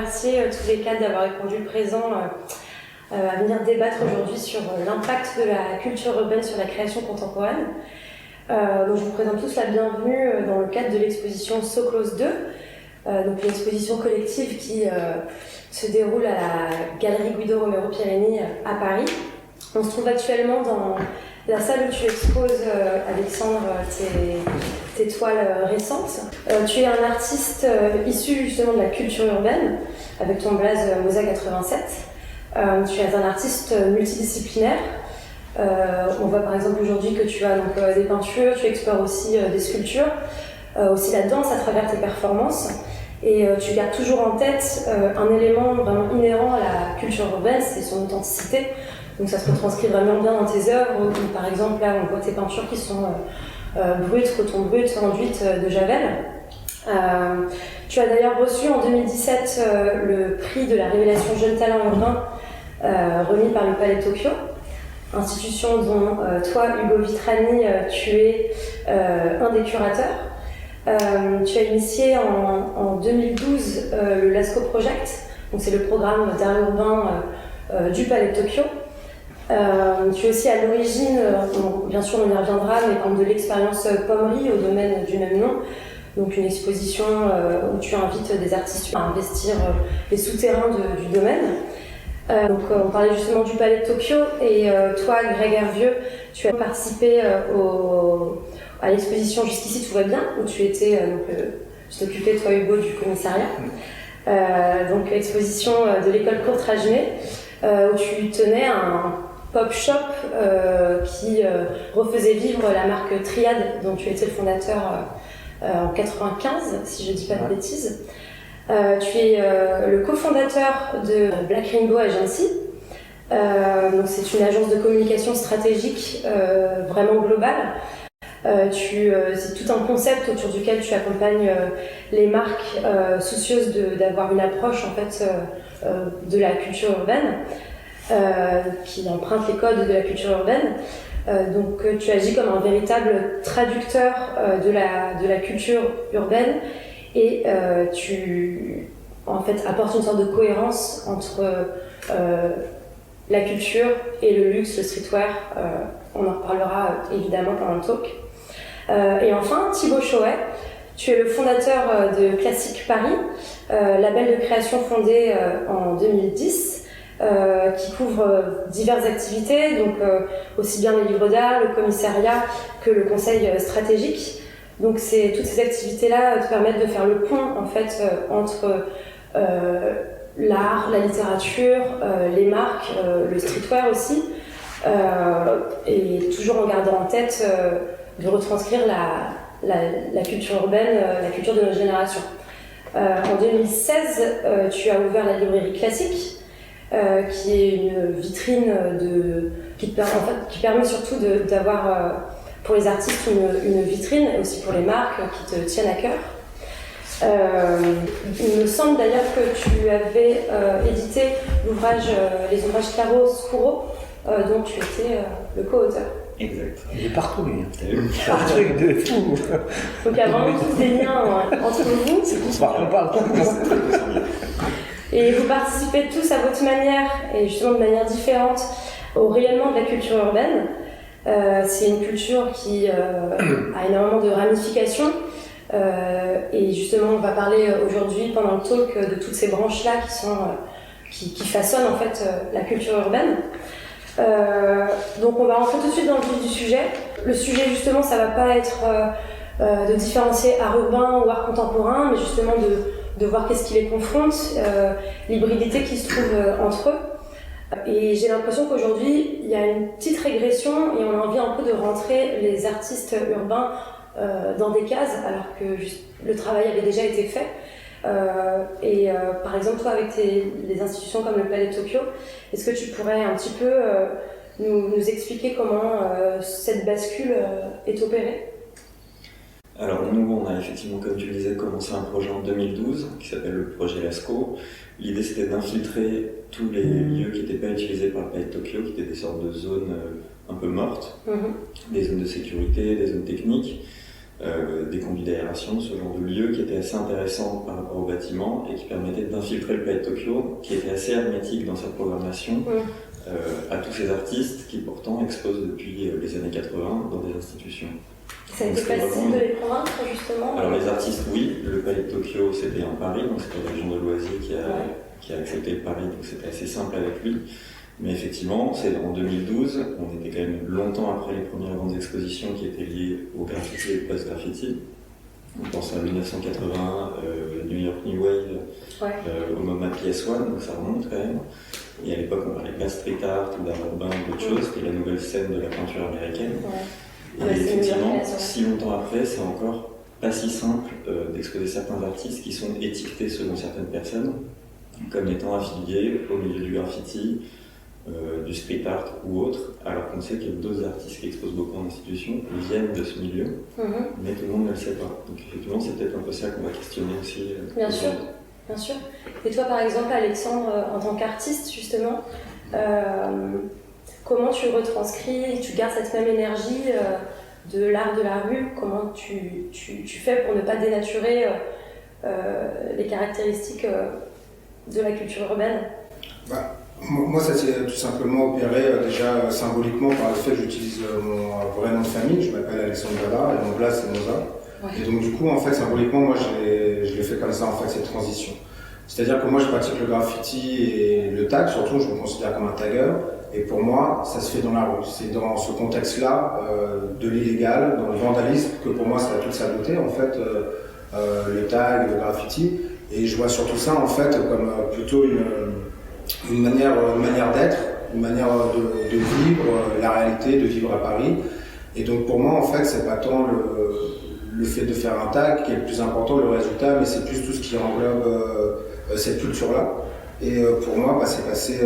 remercier tous les cadres d'avoir répondu présent à venir débattre aujourd'hui sur l'impact de la culture urbaine sur la création contemporaine. Donc je vous présente tous la bienvenue dans le cadre de l'exposition So Close 2, donc une exposition collective qui se déroule à la Galerie Guido Romero Pierini à Paris. On se trouve actuellement dans la salle où tu exposes, Alexandre, tes toiles récentes. Tu es un artiste issu justement de la culture urbaine, avec ton blaze Mosa 87. Tu es un artiste multidisciplinaire. On voit par exemple aujourd'hui que tu as donc, des peintures, tu explores aussi des sculptures, aussi la danse à travers tes performances. Et tu gardes toujours en tête un élément vraiment inhérent à la culture urbaine, c'est son authenticité. Donc ça se retranscrit vraiment bien dans tes œuvres. Par exemple, là, on voit tes peintures qui sont brutes, coton brut, enduites de Javel. Tu as d'ailleurs reçu en 2017 le prix de la révélation Jeune Talent Urbain remis par le Palais de Tokyo, institution dont toi, Hugo Vitrani, tu es un des curateurs. Tu as initié en 2012 le Lascaux Project, donc c'est le programme d'art urbain du Palais de Tokyo. Tu es aussi à l'origine, bien sûr on y reviendra, mais de l'expérience Pommery au domaine du même nom, donc une exposition où tu invites des artistes à investir les souterrains du domaine. Donc on parlait justement du Palais de Tokyo et toi, Greg Hervieux, tu as participé à l'exposition Jusqu'ici tout va bien, où tu étais, tu t'occupais toi Hugo du commissariat, donc exposition de l'école Courtrajnay, où tu tenais un pop shop qui refaisait vivre la marque Triade dont tu étais le fondateur en 95, si je ne dis pas de bêtises. Tu es le cofondateur de Black Rainbow Agency. Donc c'est une agence de communication stratégique vraiment globale. C'est tout un concept autour duquel tu accompagnes les marques soucieuses d'avoir une approche en fait de la culture urbaine qui emprunte les codes de la culture urbaine. Donc tu agis comme un véritable traducteur de la culture urbaine et tu en fait apportes une sorte de cohérence entre la culture et le luxe, le streetwear. On en reparlera évidemment pendant le talk. Et enfin, Thibaut Chauet, tu es le fondateur de Classique Paris, label de création fondé en 2010, qui couvre diverses activités, donc aussi bien les livres d'art, le commissariat que le conseil stratégique. Donc toutes ces activités-là te permettent de faire le pont en fait entre l'art, la littérature, les marques, le streetwear aussi, et toujours en gardant en tête de retranscrire la culture urbaine, la culture de notre génération. En 2016, tu as ouvert la librairie Classique, qui est une vitrine qui permet surtout d'avoir pour les artistes une vitrine et aussi pour les marques qui te tiennent à cœur. Il me semble d'ailleurs que tu avais édité l'ouvrage Les ouvrages Claro-Scuro, dont tu étais le co-auteur. Exact. Il est partout, lui. Un truc de fou. Donc il y a vraiment tous des liens entre vous. C'est pour ça qu'on parle. Et vous participez tous à votre manière, et justement de manière différente, au rayonnement de la culture urbaine. C'est une culture qui a énormément de ramifications. Et justement, on va parler aujourd'hui, pendant le talk, de toutes ces branches-là qui façonnent en fait la culture urbaine. Donc on va rentrer tout de suite dans le vif du sujet. Le sujet justement, ça va pas être de différencier art urbain ou art contemporain, mais justement de voir qu'est-ce qui les confronte, l'hybridité qui se trouve entre eux. Et j'ai l'impression qu'aujourd'hui, il y a une petite régression et on a envie un peu de rentrer les artistes urbains dans des cases, alors que le travail avait déjà été fait. Par exemple, toi, avec les institutions comme le Palais de Tokyo, est-ce que tu pourrais un petit peu nous expliquer comment cette bascule est opérée ? Alors nous, on a effectivement, comme tu le disais, commencé un projet en 2012 qui s'appelle le projet Lascaux. L'idée, c'était d'infiltrer tous les lieux qui n'étaient pas utilisés par le Palais de Tokyo, qui étaient des sortes de zones un peu mortes, des zones de sécurité, des zones techniques, des conduits d'aération, ce genre de lieu qui était assez intéressant par rapport au bâtiment et qui permettait d'infiltrer le Palais de Tokyo, qui était assez hermétique dans sa programmation, à tous ces artistes qui pourtant exposent depuis les années 80 dans des institutions. Ça a été facile de les convaincre justement? Alors les artistes, oui, le Palais de Tokyo c'était en Paris, donc c'était la région de Loisirs qui a accepté le Paris, donc c'était assez simple avec lui. Mais effectivement, c'est en 2012, on était quand même longtemps après les premières grandes expositions qui étaient liées au graffiti et au post-graffiti. On pense à 1980, New York New Wave, au MoMA PS1, donc ça remonte quand même. Et à l'époque, on parlait pas street art ou d'art urbain ou d'autres choses, c'était la nouvelle scène de la peinture américaine. Et effectivement, si longtemps après, c'est encore pas si simple d'exposer certains artistes qui sont étiquetés selon certaines personnes, comme étant affiliés au milieu du graffiti, du street art ou autre, alors qu'on sait qu'il y a d'autres artistes qui exposent beaucoup en institution, ils viennent de ce milieu, mais tout le monde ne le sait pas. Donc effectivement, c'est peut-être un peu ça qu'on va questionner aussi. Bien sûr, bien sûr. Et toi, par exemple, Alexandre, en tant qu'artiste, justement, comment tu retranscris, tu gardes cette même énergie de l'art de la rue? Comment tu fais pour ne pas dénaturer les caractéristiques de la culture urbaine? Moi, ça s'est tout simplement opéré déjà symboliquement par le fait que j'utilise mon vrai nom de famille. Je m'appelle Alexandre Dalla et mon blaze c'est Moza. Et donc du coup, en fait, symboliquement, moi, je l'ai fait comme ça, en fait, cette transition. C'est-à-dire que moi, je pratique le graffiti et le tag, surtout, je me considère comme un tagueur. Et pour moi, ça se fait dans la rue. C'est dans ce contexte-là de l'illégal, dans le vandalisme, que pour moi, ça a toute sa beauté, en fait, le tag, le graffiti. Et je vois surtout ça, en fait, comme plutôt une manière d'être, une manière de vivre la réalité, de vivre à Paris. Et donc pour moi, en fait, c'est pas tant le fait de faire un tag qui est le plus important, le résultat, mais c'est plus tout ce qui englobe cette culture-là. Et pour moi, c'est passé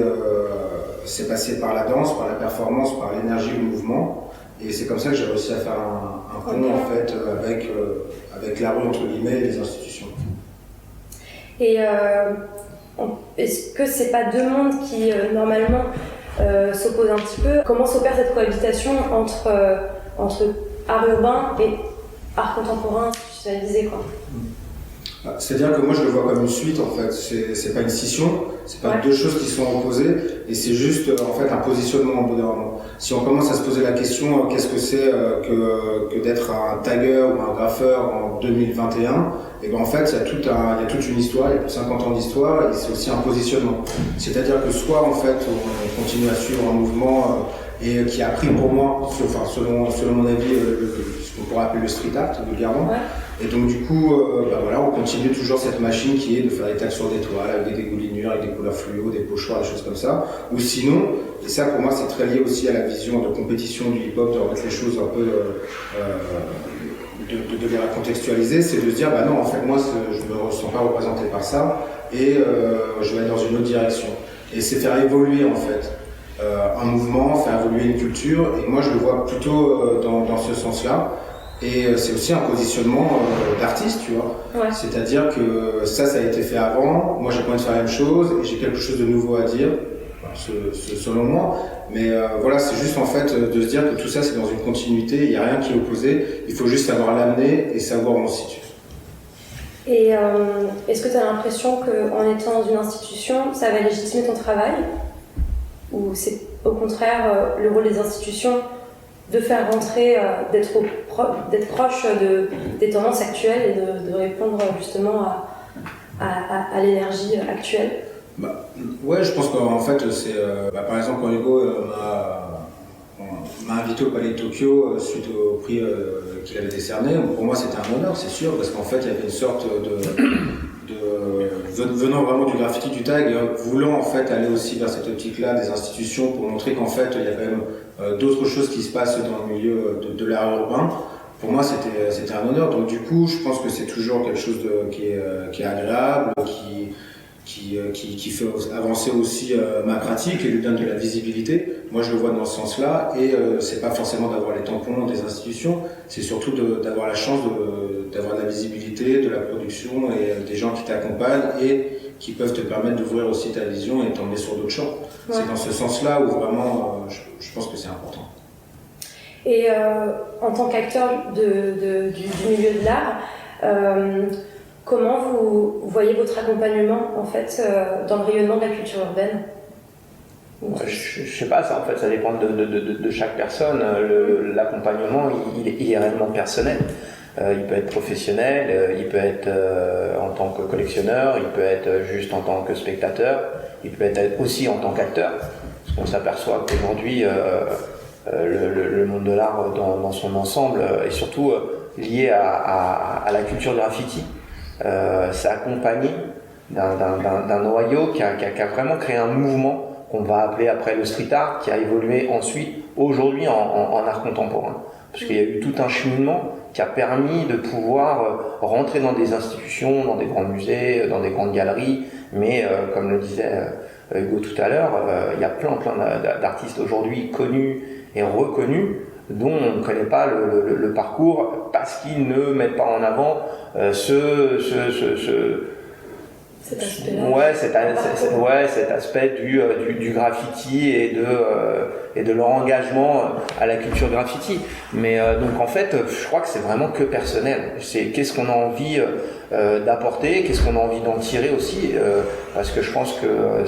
par la danse, par la performance, par l'énergie, le mouvement. Et c'est comme ça que j'ai réussi à faire un pont, en fait, avec la rue, entre guillemets, et les institutions. Et est-ce que c'est pas deux mondes qui, normalement, s'opposent un petit peu? Comment s'opère cette cohabitation entre art urbain et art contemporain institutionnalisé, quoi? C'est-à-dire que moi je le vois comme une suite, en fait. C'est pas une scission, c'est pas deux choses qui sont opposées, et c'est juste en fait un positionnement au bout d'un moment. Si on commence à se poser la question qu'est-ce que c'est que d'être un tagueur ou un graffeur en 2021, et ben en fait il y a toute une histoire, il y a plus de 50 ans d'histoire, et c'est aussi un positionnement. C'est-à-dire que soit en fait on continue à suivre un mouvement et qui a pris pour moi, selon mon avis, ce qu'on pourrait appeler le street art vulgairement. Et donc du coup, voilà, on continue toujours cette machine qui est de faire des tags sur des toiles, avec des dégoulinures, avec des couleurs fluo, des pochoirs, des choses comme ça. Ou sinon, et ça pour moi c'est très lié aussi à la vision de compétition du hip-hop, de remettre les choses un peu, de les recontextualiser, c'est de se dire, bah non, en fait moi je ne me ressens pas représenté par ça, et je vais aller dans une autre direction. Et c'est faire évoluer en fait un mouvement, faire évoluer une culture, et moi je le vois plutôt dans ce sens-là. Et c'est aussi un positionnement d'artiste, tu vois. C'est-à-dire que ça a été fait avant, moi j'ai pas envie de faire la même chose, et j'ai quelque chose de nouveau à dire, selon moi. Mais voilà, c'est juste en fait de se dire que tout ça c'est dans une continuité, il n'y a rien qui est opposé, il faut juste savoir l'amener et savoir où on se situe. Et est-ce que tu as l'impression qu'en étant dans une institution, ça va légitimer ton travail? Ou c'est au contraire le rôle des institutions de faire rentrer, d'être proche des tendances actuelles et de répondre justement à l'énergie actuelle? Ouais, je pense qu'en fait, c'est par exemple quand Hugo m'a invité au Palais de Tokyo suite au prix qu'il avait décerné, pour moi c'était un honneur, c'est sûr, parce qu'en fait il y avait une sorte venant vraiment du graffiti, du tag, voulant en fait aller aussi vers cette optique-là des institutions pour montrer qu'en fait il y a quand même d'autres choses qui se passent dans le milieu de l'art urbain. Pour moi c'était un honneur, donc du coup je pense que c'est toujours quelque chose qui est agréable, qui fait avancer aussi ma pratique et lui donne de la visibilité. Moi je le vois dans ce sens-là, et c'est pas forcément d'avoir les tampons des institutions, c'est surtout d'avoir la chance d'avoir de la visibilité, de la production et des gens qui t'accompagnent et qui peuvent te permettre d'ouvrir aussi ta vision et t'emmener sur d'autres champs. C'est dans ce sens-là où vraiment je pense que c'est important. Et en tant qu'acteur du milieu de l'art, comment vous voyez votre accompagnement en fait dans le rayonnement de la culture urbaine? Je sais pas, ça en fait, ça dépend de chaque personne. L'accompagnement, il est réellement personnel. Il peut être professionnel, il peut être en tant que collectionneur, il peut être juste en tant que spectateur, il peut être aussi en tant qu'acteur. Parce qu'on s'aperçoit qu'aujourd'hui, le monde de l'art dans son ensemble est surtout lié à la culture graffiti. C'est accompagné d'un noyau qui a vraiment créé un mouvement qu'on va appeler après le street art, qui a évolué ensuite, aujourd'hui, en art contemporain. Parce qu'il y a eu tout un cheminement qui a permis de pouvoir rentrer dans des institutions, dans des grands musées, dans des grandes galeries, mais comme le disait Hugo tout à l'heure, il y a plein d'artistes aujourd'hui connus et reconnus dont on ne connaît pas le parcours parce qu'ils ne mettent pas en avant cet aspect-là. Cet aspect du graffiti et de leur engagement à la culture graffiti. Mais donc en fait, je crois que c'est vraiment que personnel. C'est qu'est-ce qu'on a envie d'apporter, qu'est-ce qu'on a envie d'en tirer aussi, parce que je pense que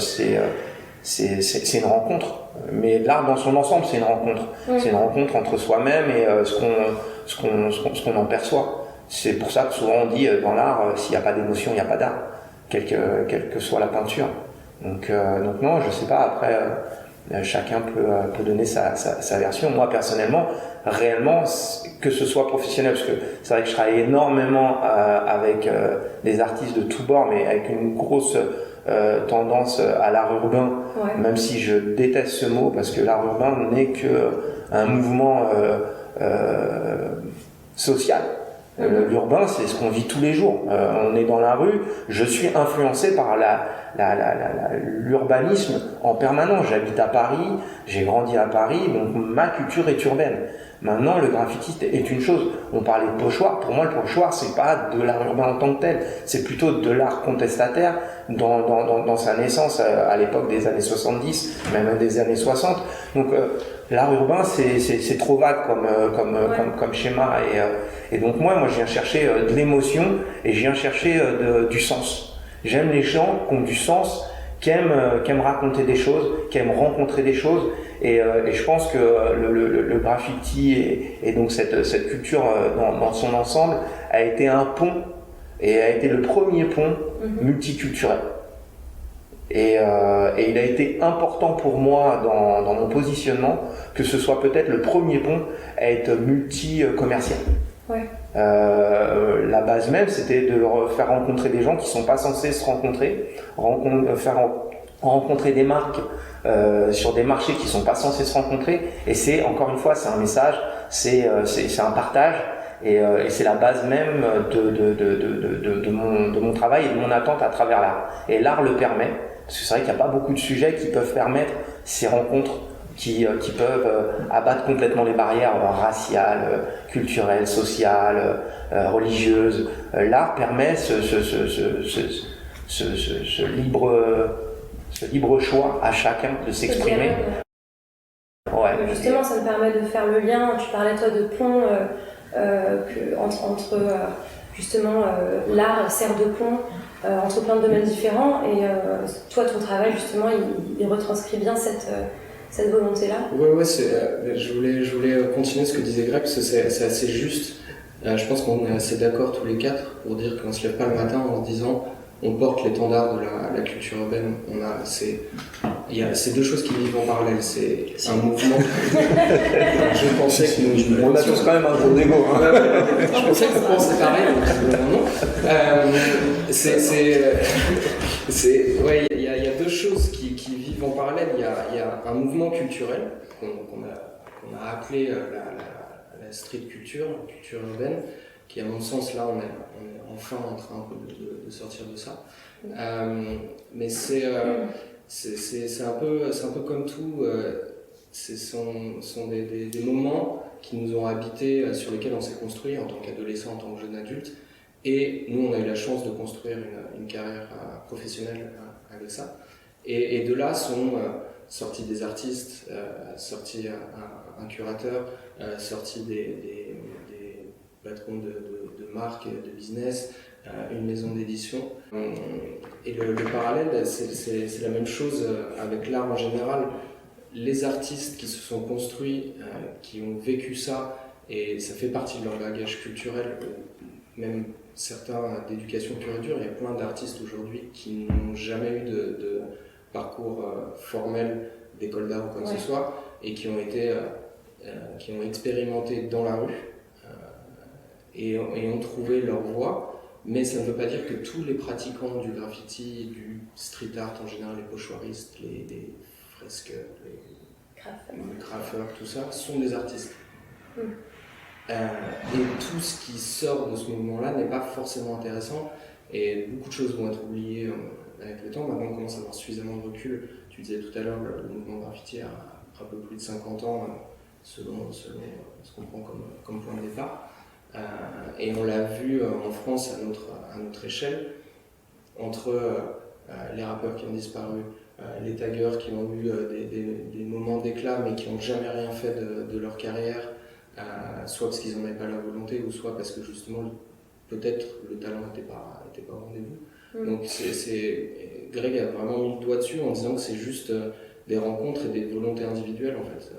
c'est une rencontre. Mais l'art dans son ensemble, c'est une rencontre. C'est une rencontre entre soi-même et ce qu'on en perçoit. C'est pour ça que souvent on dit dans l'art, s'il n'y a pas d'émotion, il n'y a pas d'art. Quelle que soit la peinture. Donc non, je sais pas, après, chacun peut donner sa version. Moi, personnellement, réellement, que ce soit professionnel, parce que c'est vrai que je travaille énormément avec des artistes de tous bords, mais avec une grosse tendance à l'art urbain, même si je déteste ce mot, parce que l'art urbain n'est qu'un mouvement social. L'urbain, c'est ce qu'on vit tous les jours. On est dans la rue, je suis influencé par l'urbanisme en permanence. J'habite à Paris, j'ai grandi à Paris, donc ma culture est urbaine. Maintenant, le graffiti est une chose. On parlait de pochoir. Pour moi, le pochoir, c'est pas de l'art urbain en tant que tel. C'est plutôt de l'art contestataire dans sa naissance à l'époque des années 70, même des années 60. Donc, l'art urbain, c'est trop vague comme schéma. Et donc, moi, je viens chercher de l'émotion et je viens chercher du sens. J'aime les gens qui ont du sens, qui aiment raconter des choses, qui aiment rencontrer des choses. Et je pense que le graffiti et donc cette culture dans son ensemble a été un pont et a été le premier pont multiculturel. Et il a été important pour moi dans mon positionnement que ce soit peut-être le premier pont à être multi-commercial. Ouais. La base même, c'était de faire rencontrer des gens qui sont pas censés se rencontrer, faire rencontrer des marques sur des marchés qui sont pas censés se rencontrer. Et c'est, encore une fois, c'est un message, c'est un partage. Et c'est la base même de mon travail et de mon attente à travers l'art. Et l'art le permet, parce que c'est vrai qu'il n'y a pas beaucoup de sujets qui peuvent permettre ces rencontres qui peuvent abattre complètement les barrières raciales, culturelles, sociales, religieuses. L'art permet ce libre choix à chacun de s'exprimer. Ouais. Justement, ça me permet de faire le lien. Tu parlais toi de pont entre justement l'art sert de pont entre plein de domaines différents et toi ton travail justement il retranscrit bien cette volonté-là. Ouais, je voulais continuer ce que disait Greg parce que c'est assez juste. Je pense qu'on est assez d'accord tous les quatre pour dire qu'on se lève pas le matin en se disant on porte l'étendard de la culture urbaine. Il y a ces deux choses qui vivent en parallèle. C'est un mouvement. Je pensais que on a tous quand même un gros égo. Hein. Je pensais qu'on pensait pareil, donc il y a deux choses qui vivent en parallèle. Il y a un mouvement culturel qu'on a appelé la street culture, la culture urbaine, qui à mon sens là on est enfin en train de sortir de ça. Mais c'est un peu comme tout. Ce sont des moments qui nous ont habités, sur lesquels on s'est construit en tant qu'adolescent, en tant que jeune adulte. Et nous, on a eu la chance de construire une carrière professionnelle avec ça. Et de là sont sortis des artistes, sortis un curateur sorti des patrons de marques, de business, une maison d'édition. Et le parallèle, c'est la même chose avec l'art en général. Les artistes qui se sont construits, qui ont vécu ça, et ça fait partie de leur bagage culturel, même certains d'éducation pure et dure. Il y a plein d'artistes aujourd'hui qui n'ont jamais eu de parcours formel d'école d'art ou quoi que ce soit, et qui ont expérimenté dans la rue et ont trouvé leur voie. Mais ça ne veut pas dire que tous les pratiquants du graffiti, du street art en général, les pochoiristes, les fresques, les graffeurs, tout ça, sont des artistes. Et tout ce qui sort de ce mouvement-là n'est pas forcément intéressant, et beaucoup de choses vont être oubliées avec le temps. Maintenant, on commence à avoir suffisamment de recul. Tu disais tout à l'heure, le mouvement graffiti a un peu plus de 50 ans, selon ce qu'on prend comme point de départ. Et on l'a vu en France à notre échelle, entre les rappeurs qui ont disparu, les taggers qui ont eu des moments d'éclat mais qui n'ont jamais rien fait de leur carrière, soit parce qu'ils n'en avaient pas la volonté, ou soit parce que justement peut-être le talent n'était pas au rendez-vous. Donc Greg a vraiment mis le doigt dessus en disant que c'est juste des rencontres et des volontés individuelles en fait.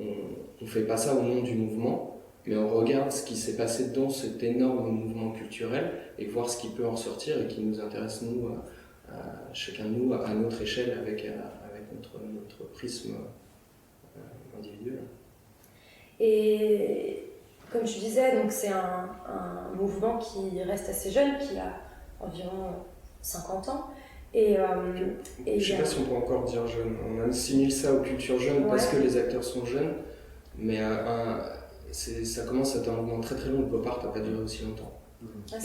On ne fait pas ça au nom du mouvement, mais on regarde ce qui s'est passé dans cet énorme mouvement culturel et voir ce qui peut en sortir et qui nous intéresse, nous, chacun de nous, à notre échelle, avec notre prisme individuel. Et comme tu disais, donc c'est un mouvement qui reste assez jeune, qui a environ 50 ans. Et je ne sais pas si on peut encore dire jeune. On assimile ça aux cultures jeunes parce que les acteurs sont jeunes, mais ça commence à être un mouvement très très long. Le pop art n'a pas duré aussi longtemps.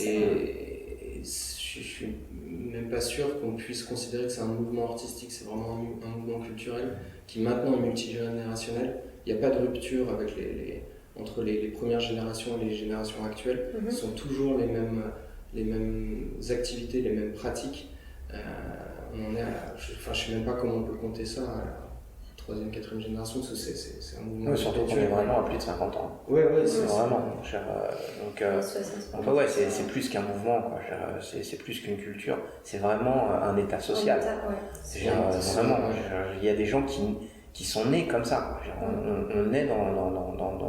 Et je suis même pas sûr qu'on puisse considérer que c'est un mouvement artistique, c'est vraiment un mouvement culturel qui maintenant est multigénérationnel. Il n'y a pas de rupture avec entre les premières générations et les générations actuelles. Ce sont toujours les mêmes activités, les mêmes pratiques. On en est je ne sais même pas comment on peut compter ça à la 3e, 4e génération, parce que c'est un mouvement. Surtout qu'on est vraiment à plus de 50 ans. Ouais, c'est vraiment. Donc, c'est plus qu'un mouvement, quoi. C'est plus qu'une culture. C'est vraiment un état social. Vraiment, il y a des gens qui sont nés comme ça. On est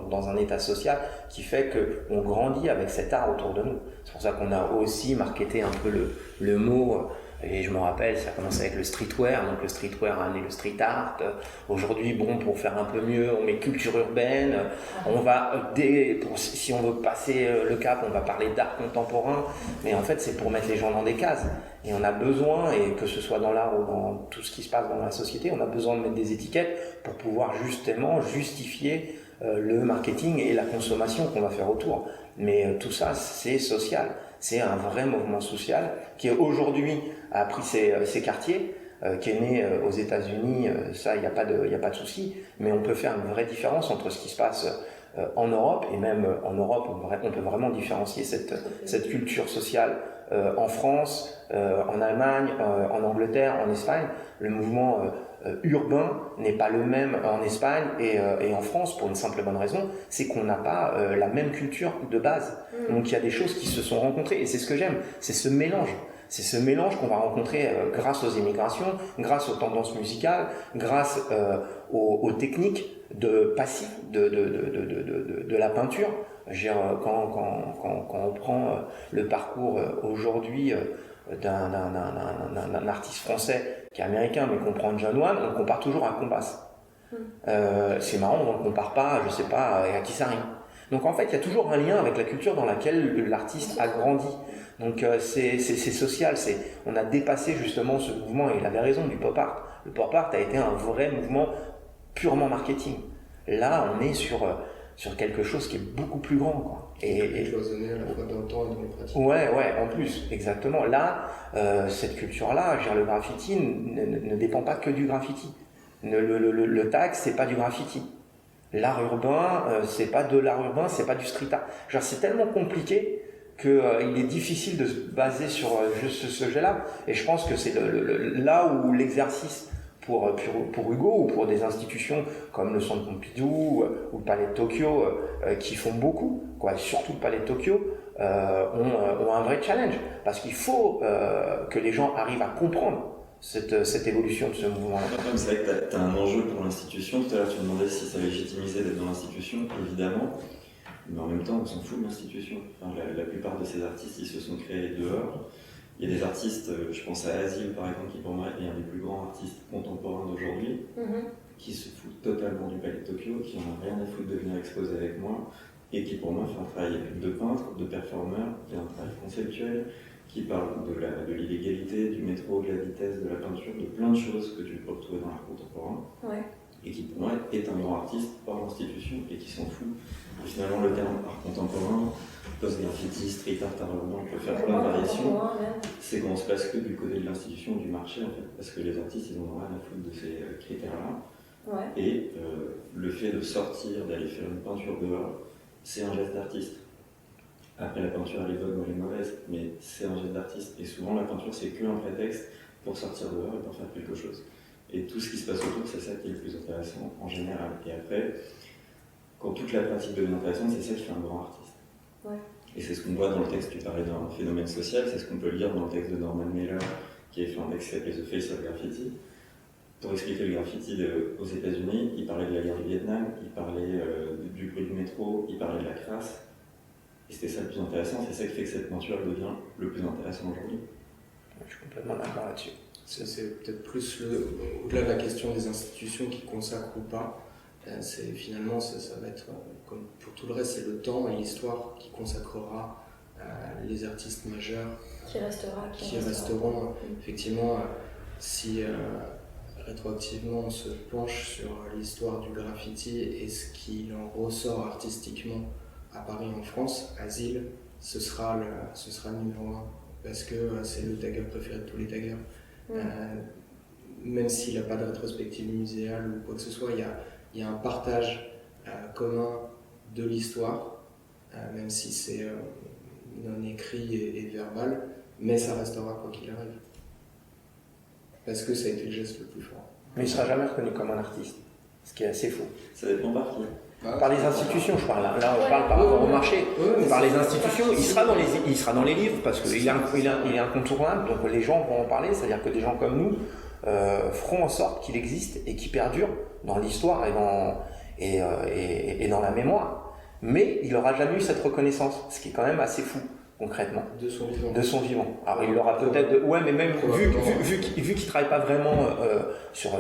dans un état social qui fait qu'on grandit avec cet art autour de nous. C'est pour ça qu'on a aussi marketé un peu le mot. Et je me rappelle, ça a commencé avec le streetwear, donc le streetwear a amené le street art. Aujourd'hui, pour faire un peu mieux, on met culture urbaine. On va, si on veut passer le cap, on va parler d'art contemporain. Mais en fait, c'est pour mettre les gens dans des cases. Et on a besoin, et que ce soit dans l'art ou dans tout ce qui se passe dans la société, on a besoin de mettre des étiquettes pour pouvoir justement justifier le marketing et la consommation qu'on va faire autour. Mais tout ça, c'est social. C'est un vrai mouvement social qui aujourd'hui a pris ses quartiers, qui est né aux États-Unis. Ça, il n'y a pas de souci. Mais on peut faire une vraie différence entre ce qui se passe en Europe, et même en Europe, on peut vraiment différencier cette culture sociale en France, en Allemagne, en Angleterre, en Espagne. Le mouvement urbain n'est pas le même en Espagne et en France pour une simple bonne raison, c'est qu'on n'a pas la même culture de base. Donc il y a des choses qui se sont rencontrées et c'est ce que j'aime, c'est ce mélange. C'est ce mélange qu'on va rencontrer grâce aux immigrations, grâce aux tendances musicales, grâce aux techniques de passif de la peinture. Quand on prend le parcours aujourd'hui d'un artiste français qui est américain, mais qu'on prend John One, on le compare toujours à Combas. C'est marrant, on ne le compare pas, je sais pas, à Kisari. Donc en fait, il y a toujours un lien avec la culture dans laquelle l'artiste a grandi. Donc c'est social, on a dépassé justement ce mouvement, et il avait raison, du pop art. Le pop art a été un vrai mouvement purement marketing. Là, on est sur quelque chose qui est beaucoup plus grand, quoi. Et cloisonné à la fois dans le temps et dans les pratiques. Ouais, en plus, exactement. Là, cette culture-là, le graffiti ne dépend pas que du graffiti. Le tag, c'est pas du graffiti. L'art urbain, c'est pas de l'art urbain, c'est pas du street art. C'est tellement compliqué qu'il est difficile de se baser sur juste ce sujet-là. Et je pense que c'est là où l'exercice pour Hugo ou pour des institutions comme le Centre Pompidou ou le Palais de Tokyo qui font beaucoup, quoi, surtout le Palais de Tokyo, ont un vrai challenge parce qu'il faut que les gens arrivent à comprendre cette évolution de ce mouvement-là. C'est vrai que tu as un enjeu pour l'institution. Tout à l'heure, tu me demandais si ça légitimisait d'être dans l'institution, évidemment. Mais en même temps, on s'en fout de l'institution. Enfin, la plupart de ces artistes, ils se sont créés dehors. Il y a des artistes, je pense à Asile par exemple, qui pour moi est un des plus grands artistes contemporains d'aujourd'hui, qui se fout totalement du Palais de Tokyo, qui en a rien à foutre de venir exposer avec moi, et qui pour moi fait un travail de peintre, de performeur, qui a un travail conceptuel, qui parle de l'illégalité, du métro, de la vitesse, de la peinture, de plein de choses que tu peux retrouver dans l'art contemporain, et qui pour moi est un grand artiste hors l'institution et qui s'en fout. Et finalement, le terme art contemporain, post-graffiti, street art, art urbain, on peut faire plein de variations. C'est qu'on se place que du côté de l'institution, du marché en fait, parce que les artistes ils n'ont rien à foutre de ces critères-là. Et le fait de sortir, d'aller faire une peinture dehors, c'est un geste d'artiste. Après, la peinture, elle est bonne ou elle est mauvaise, mais c'est un geste d'artiste. Et souvent, la peinture, c'est qu'un prétexte pour sortir dehors et pour faire quelque chose. Et tout ce qui se passe autour, c'est ça qui est le plus intéressant en général. Et après, quand toute la pratique devient intéressante, c'est ça qui fait un grand artiste. Et c'est ce qu'on voit dans le texte, tu parlais d'un phénomène social, c'est ce qu'on peut lire dans le texte de Norman Mailer, qui a fait un texte qui s'appelait The Face of Graffiti. Pour expliquer le graffiti aux États-Unis, il parlait de la guerre du Vietnam, il parlait du bruit du métro, il parlait de la crasse. Et c'était ça le plus intéressant, c'est ça qui fait que cette peinture devient le plus intéressant aujourd'hui. Je suis complètement d'accord là-dessus. C'est peut-être plus au-delà de la question des institutions qui consacrent ou pas. Finalement, ça va être, comme pour tout le reste, c'est le temps et l'histoire qui consacrera les artistes majeurs qui resteront. Effectivement, si rétroactivement on se penche sur l'histoire du graffiti et ce qu'il en ressort artistiquement à Paris en France, Asile, ce sera le numéro 1 parce que c'est le tagger préféré de tous les taggers. Même s'il n'a pas de rétrospective muséale ou quoi que ce soit, il y a un partage commun de l'histoire, même si c'est non écrit et verbal, mais ça restera quoi qu'il arrive. Parce que ça a été le geste le plus fort. Mais il ne sera jamais reconnu comme un artiste, ce qui est assez fou. Ça dépend par qui. Par les institutions, je parle. Là, on parle par rapport au marché. Par les institutions, il sera dans les livres parce qu'il est incontournable, donc les gens vont en parler, c'est-à-dire que des gens comme nous feront en sorte qu'il existe et qu'il perdure dans l'histoire et dans la mémoire. Mais il n'aura jamais eu cette reconnaissance, ce qui est quand même assez fou, concrètement. De son vivant. Alors il l'aura peut-être... Ouais, mais même vu qu'il ne travaille pas vraiment sur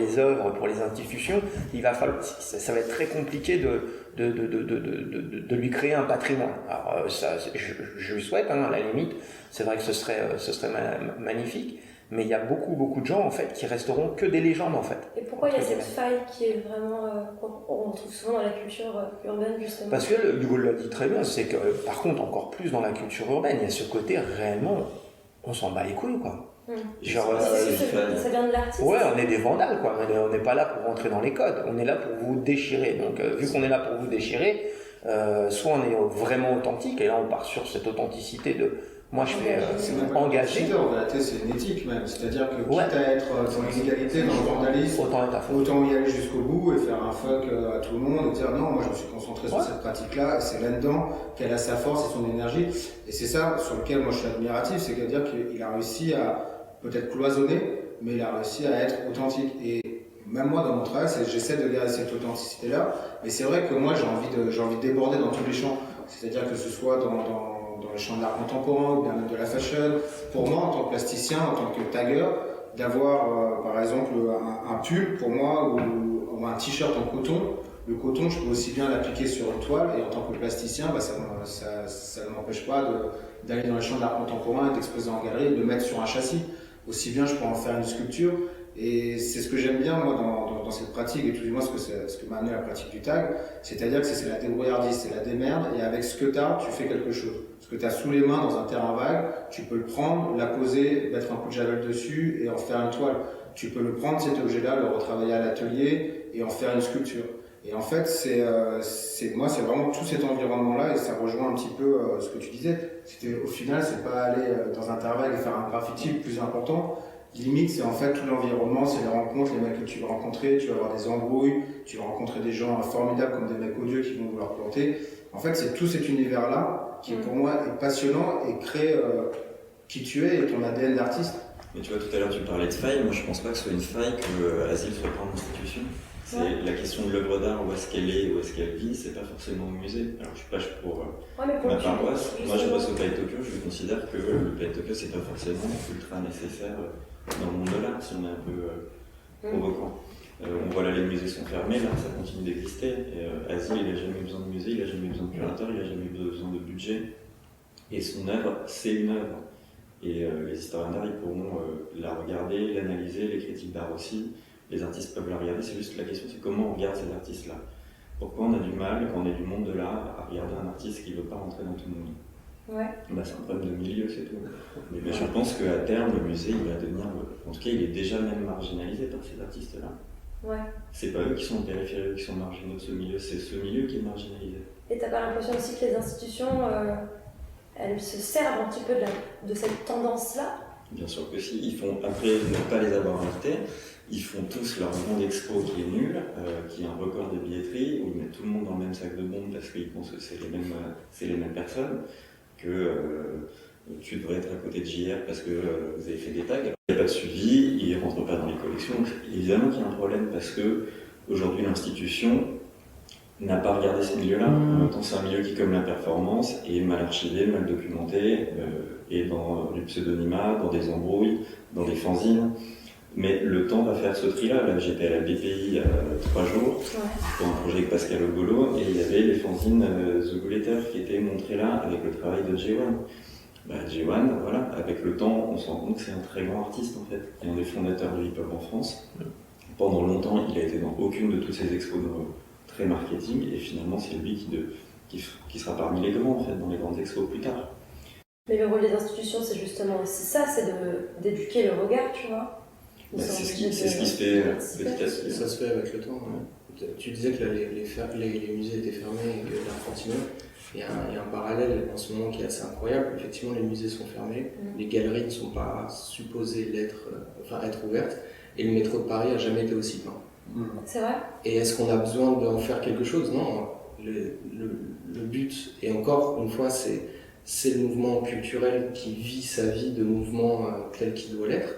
les œuvres pour les institutions, il va falloir, ça va être très compliqué de lui créer un patrimoine. Alors ça, je lui souhaite, à la limite, c'est vrai que ce serait magnifique, mais il y a beaucoup de gens en fait qui resteront que des légendes en fait. Et pourquoi il y a cette faille qui est vraiment on retrouve souvent dans la culture urbaine justement? Parce que Hugo l'a dit très bien, c'est que par contre encore plus dans la culture urbaine, il y a ce côté réellement, on s'en bat les couilles quoi. Genre, ça vient de l'artiste. Ouais, on est des vandales quoi. On n'est pas là pour rentrer dans les codes, on est là pour vous déchirer. Donc vu qu'on est là pour vous déchirer, soit on est vraiment authentique et là on part sur cette authenticité de moi je fais engagé. En réalité, c'est une éthique même, c'est-à-dire que quitte à être dans l'illégalité, dans le vandalisme, autant y aller jusqu'au bout et faire un fuck à tout le monde et dire non, moi je me suis concentré sur cette pratique-là et c'est là-dedans qu'elle a sa force et son énergie. Et c'est ça sur lequel moi je suis admiratif, c'est-à-dire qu'il a réussi à peut-être cloisonner, mais il a réussi à être authentique. Et même moi dans mon travail, j'essaie de garder cette authenticité-là, mais c'est vrai que moi j'ai envie de déborder dans tous les champs, c'est-à-dire que ce soit dans le champ de l'art contemporain ou bien de la fashion. Pour moi, en tant que plasticien, en tant que tagger, d'avoir par exemple un pull pour moi ou un t-shirt en coton. Le coton, je peux aussi bien l'appliquer sur une toile et en tant que plasticien, ça ne m'empêche pas d'aller dans le champ de l'art contemporain, d'exposer en galerie, de mettre sur un châssis. Aussi bien, je peux en faire une sculpture. Et c'est ce que j'aime bien moi dans cette pratique et tout du moins ce que m'a amené la pratique du tag, c'est-à-dire que c'est la débrouillardise, c'est la démerde et avec ce que tu as, tu fais quelque chose. Ce que tu as sous les mains dans un terrain vague, tu peux le prendre, la poser, mettre un coup de javel dessus et en faire une toile. Tu peux le prendre cet objet-là, le retravailler à l'atelier et en faire une sculpture. Et en fait, c'est vraiment tout cet environnement-là et ça rejoint un petit peu ce que tu disais. Au final, c'est pas aller dans un terrain vague et faire un graffiti le plus important. limite, c'est en fait tout l'environnement, c'est les rencontres, les mecs que tu vas rencontrer, tu vas avoir des embrouilles, tu vas rencontrer des gens formidables comme des mecs odieux qui vont vouloir planter. En fait, c'est tout cet univers-là qui, pour moi, est passionnant et crée qui tu es et ton ADN d'artiste. Mais tu vois, tout à l'heure, tu parlais de faille. Moi, je pense pas que ce soit une faille que Asile soit pas en institution. C'est la question de l'œuvre d'art, où est-ce qu'elle est, où est-ce qu'elle vit, c'est pas forcément au musée. Alors, je plâche pour ma paroisse. Moi, je bosse au Palais Tokyo, je considère que le Palais Tokyo, c'est pas forcément ultra nécessaire dans le monde de l'art, si on est un peu provoquant. On voit là, les musées sont fermés, là, ça continue d'exister. Asile, il a jamais eu besoin de musée, il a jamais eu besoin de curateur, il a jamais eu besoin de budget. Et son œuvre, c'est une œuvre. Et les historiens d'art, ils pourront la regarder, l'analyser, les critiques d'art aussi. Les artistes peuvent la regarder, c'est juste la question, c'est comment on regarde cet artiste-là. Pourquoi on a du mal, quand on est du monde de l'art, à regarder un artiste qui ne veut pas rentrer dans tout le monde. Bah, c'est un problème de milieu, c'est tout. Mais je pense qu'à terme, le musée, il va devenir, en tout cas, il est déjà même marginalisé par ces artistes-là. C'est pas eux qui sont en périphérie, eux qui sont marginaux de ce milieu, c'est ce milieu qui est marginalisé. Et t'as pas l'impression aussi que les institutions, elles se servent un petit peu de cette tendance-là? Bien sûr que si. Ils font, après ne pas les avoir invités, ils font tous leur grande expo qui est nulle, qui est un record de billetterie, où ils mettent tout le monde dans le même sac de bombes parce qu'ils pensent que c'est les mêmes personnes, que tu devrais être à côté de JR parce que vous avez fait des tags. Il n'y a pas de suivi, ils ne rentrent pas dans les collections. Évidemment qu'il y a un problème parce que aujourd'hui l'institution n'a pas regardé ce milieu-là. En même temps, c'est un milieu qui, comme la performance, est mal archivé, mal documenté, et dans du pseudonymat, dans des embrouilles, dans des fanzines. Mais le temps va faire ce tri-là. Là, j'étais à la BPI il y a 3 jours pour un projet avec Pascal Ogolo, et il y avait les fanzines The Gouletter qui étaient montrées là avec le travail de J1. J1, voilà, avec le temps, on se rend compte que c'est un très grand artiste en fait. Et un des fondateurs du hip-hop en France. Pendant longtemps, il a été dans aucune de toutes ces expos très marketing, et finalement, c'est lui qui sera parmi les grands en fait, dans les grandes expos plus tard. Mais le rôle des institutions, c'est justement aussi ça, c'est d'éduquer le regard, tu vois. C'est ce qui se fait petit à petit. Ça se fait avec le temps. Tu disais que là, les musées étaient fermés et que l'art continuait. Il y a un parallèle en ce moment qui est assez incroyable. Effectivement, les musées sont fermés, les galeries ne sont pas supposées être ouvertes, et le métro de Paris n'a jamais été aussi plein. C'est vrai. Et est-ce qu'on a besoin d'en faire quelque chose? Non. Le but, et encore une fois, c'est le mouvement culturel qui vit sa vie de mouvement tel qu'il doit l'être.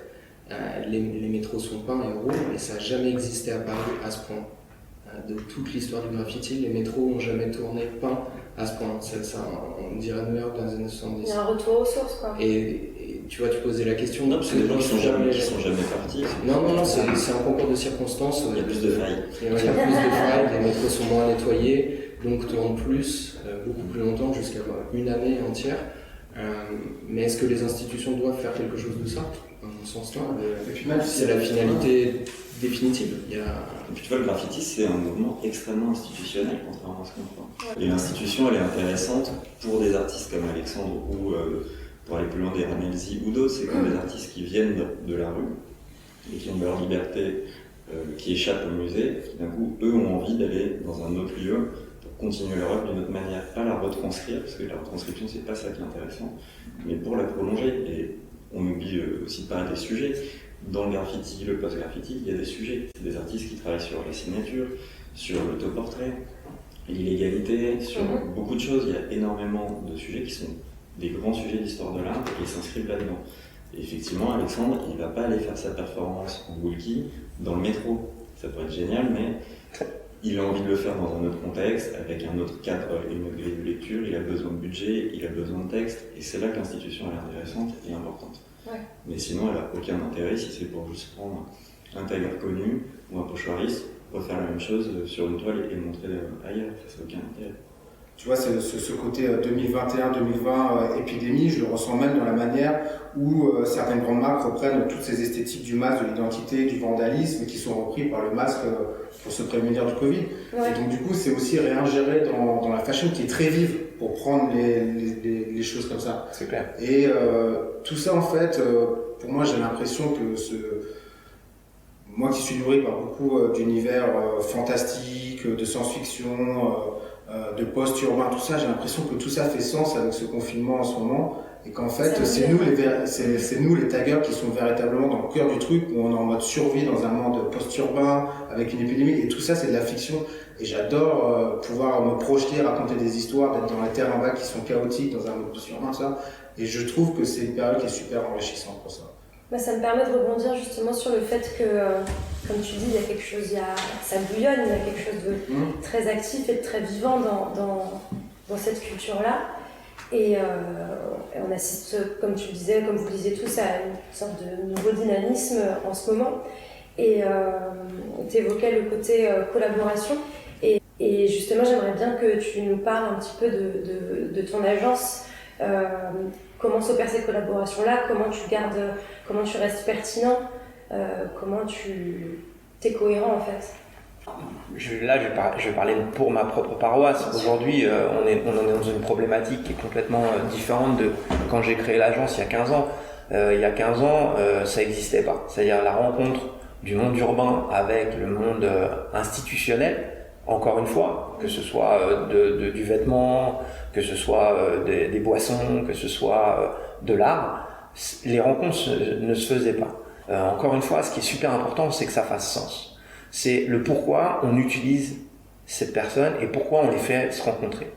Les métros sont peints et roulent, et ça n'a jamais existé à Paris à ce point. De toute l'histoire du graffiti, les métros n'ont jamais tourné peints à ce point. On dirait New York dans les années 70. Il y a un retour aux sources, quoi. Et tu vois, tu posais la question. Non, c'est des gens qui sont jamais partis. Non, c'est un concours de circonstances. Il y a plus de failles. Il y a plus de failles, les métros sont moins nettoyés, donc tournent plus, beaucoup plus longtemps, jusqu'à une année entière. Mais est-ce que les institutions doivent faire quelque chose de ça? À mon sens, non. C'est la finalité définitive. Et puis tu vois, le graffiti, c'est un mouvement extrêmement institutionnel, contrairement à ce qu'on croit. Et l'institution, elle est intéressante pour des artistes comme Alexandre ou, pour aller plus loin, des Ramelzi ou d'autres. C'est comme des artistes qui viennent de la rue et qui ont leur liberté, qui échappent au musée. D'un coup, eux ont envie d'aller dans un autre lieu pour continuer leur œuvre d'une autre manière. Pas la retranscrire, parce que la retranscription, c'est pas ça qui est intéressant, mais pour la prolonger. Et on n'oublie aussi pas des sujets. Dans le graffiti, le post-graffiti, il y a des sujets. C'est des artistes qui travaillent sur les signatures, sur l'autoportrait, l'illégalité, sur beaucoup de choses. Il y a énormément de sujets qui sont des grands sujets d'histoire de l'art et qui s'inscrivent là-dedans. Et effectivement, Alexandre, il ne va pas aller faire sa performance en bulky dans le métro. Ça pourrait être génial, mais il a envie de le faire dans un autre contexte, avec un autre cadre et une autre grille de lecture. Il a besoin de budget, il a besoin de texte, et c'est là que l'institution est intéressante et importante. Mais sinon, elle n'a aucun intérêt si c'est pour juste prendre un tailleur connu ou un pochoiriste, refaire la même chose sur une toile et le montrer ailleurs. Ça n'a aucun intérêt. Tu vois, ce côté 2021-2020 épidémie, je le ressens même dans la manière où certaines grandes marques reprennent toutes ces esthétiques du masque, de l'identité, du vandalisme, qui sont repris par le masque pour se prémunir du Covid. Et donc du coup, c'est aussi réingéré dans la fashion qui est très vive pour prendre les choses comme ça. C'est clair. Et tout ça, en fait, pour moi, j'ai l'impression que moi qui suis nourri par beaucoup d'univers fantastiques, de science-fiction, de post-urbain, tout ça, j'ai l'impression que tout ça fait sens avec ce confinement en ce moment et qu'en fait c'est nous les taggers qui sont véritablement dans le cœur du truc, où on est en mode survie dans un monde post-urbain avec une épidémie, et tout ça c'est de la fiction. Et j'adore pouvoir me projeter, raconter des histoires, d'être dans les terrains vagues qui sont chaotiques, dans un monde post-urbain, ça. Et je trouve que c'est une période qui est super enrichissante pour ça. Bah, ça me permet de rebondir justement sur le fait que, comme tu dis, il y a quelque chose, ça bouillonne, il y a quelque chose de très actif et de très vivant dans cette culture-là. Et on assiste, comme tu le disais, comme vous le disiez tous, à une sorte de nouveau dynamisme en ce moment. Et tu évoquais le côté collaboration. Et justement, j'aimerais bien que tu nous parles un petit peu de ton agence. Comment s'opère cette collaboration-là, comment tu restes pertinent, comment tu es cohérent en fait. Je vais parler pour ma propre paroisse. Aujourd'hui, on est dans une problématique qui est complètement différente de quand j'ai créé l'agence il y a 15 ans. Il y a 15 ans, ça n'existait pas. C'est-à-dire la rencontre du monde urbain avec le monde institutionnel, encore une fois, que ce soit du vêtement, que ce soit des boissons, que ce soit de l'art, les rencontres ne se faisaient pas. Encore une fois, ce qui est super important, c'est que ça fasse sens. C'est le pourquoi on utilise cette personne et pourquoi on les fait se rencontrer.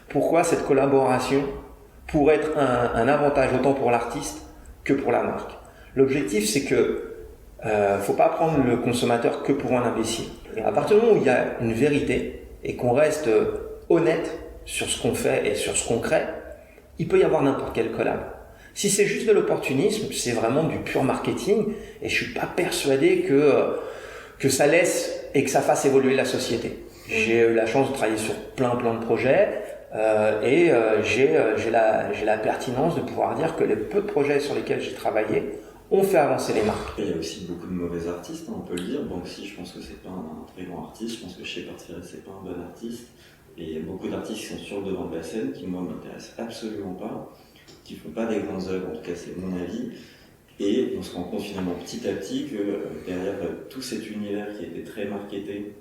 Pourquoi cette collaboration pourrait être un avantage autant pour l'artiste que pour la marque. L'objectif, c'est que faut pas prendre le consommateur que pour un imbécile. Et à partir du moment où il y a une vérité et qu'on reste honnête sur ce qu'on fait et sur ce qu'on crée, il peut y avoir n'importe quelle collab. Si c'est juste de l'opportunisme, c'est vraiment du pur marketing et je suis pas persuadé que ça laisse et que ça fasse évoluer la société. J'ai eu la chance de travailler sur plein de projets et j'ai la pertinence de pouvoir dire que les peu de projets sur lesquels j'ai travaillé ont fait avancer les marques. Il y a aussi beaucoup de mauvais artistes, on peut le dire. Bon, aussi, je pense que c'est pas un très grand artiste. Je pense que Shepard Fairey, c'est pas un bon artiste. Et il y a beaucoup d'artistes qui sont sur le devant de la scène, qui moi m'intéressent absolument pas, qui font pas des grandes œuvres, en tout cas c'est mon avis. Et on se rend compte finalement petit à petit que derrière tout cet univers qui a été très marketé,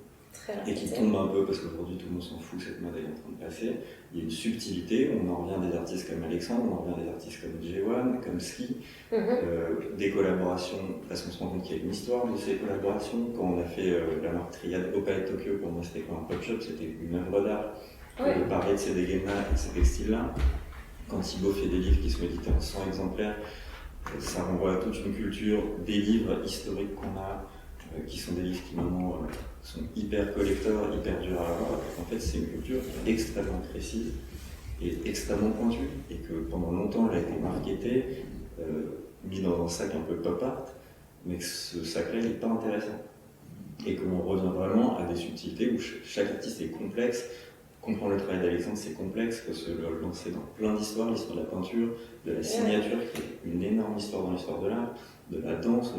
et qui tombe un peu parce qu'aujourd'hui tout le monde s'en fout, cette mode est en train de passer, il y a une subtilité, on en revient des artistes comme Alexandre, on en revient des artistes comme J1, comme Ski, des collaborations, parce qu'on se rend compte qu'il y a une histoire de ces collaborations. Quand on a fait la marque Triade au Palais de Tokyo, pour moi c'était pas un pop shop, c'était une œuvre d'art, de parler de ces dégaines-là et de ces textiles-là. Quand Thibaut fait des livres qui sont édités en 100 exemplaires, ça renvoie à toute une culture, des livres historiques qu'on a, qui sont des livres qui maintenant sont hyper collecteurs, hyper durs à avoir. En fait, c'est une culture extrêmement précise et extrêmement pointue, et que pendant longtemps elle a été marketée, mis dans un sac un peu pop art, mais que ce sac-là n'est pas intéressant. Et qu'on revient vraiment à des subtilités où chaque artiste est complexe. Comprendre le travail d'Alexandre, c'est complexe, parce que le lancer dans plein d'histoires, l'histoire de la peinture, de la signature, qui est une énorme histoire dans l'histoire de l'art, de la danse,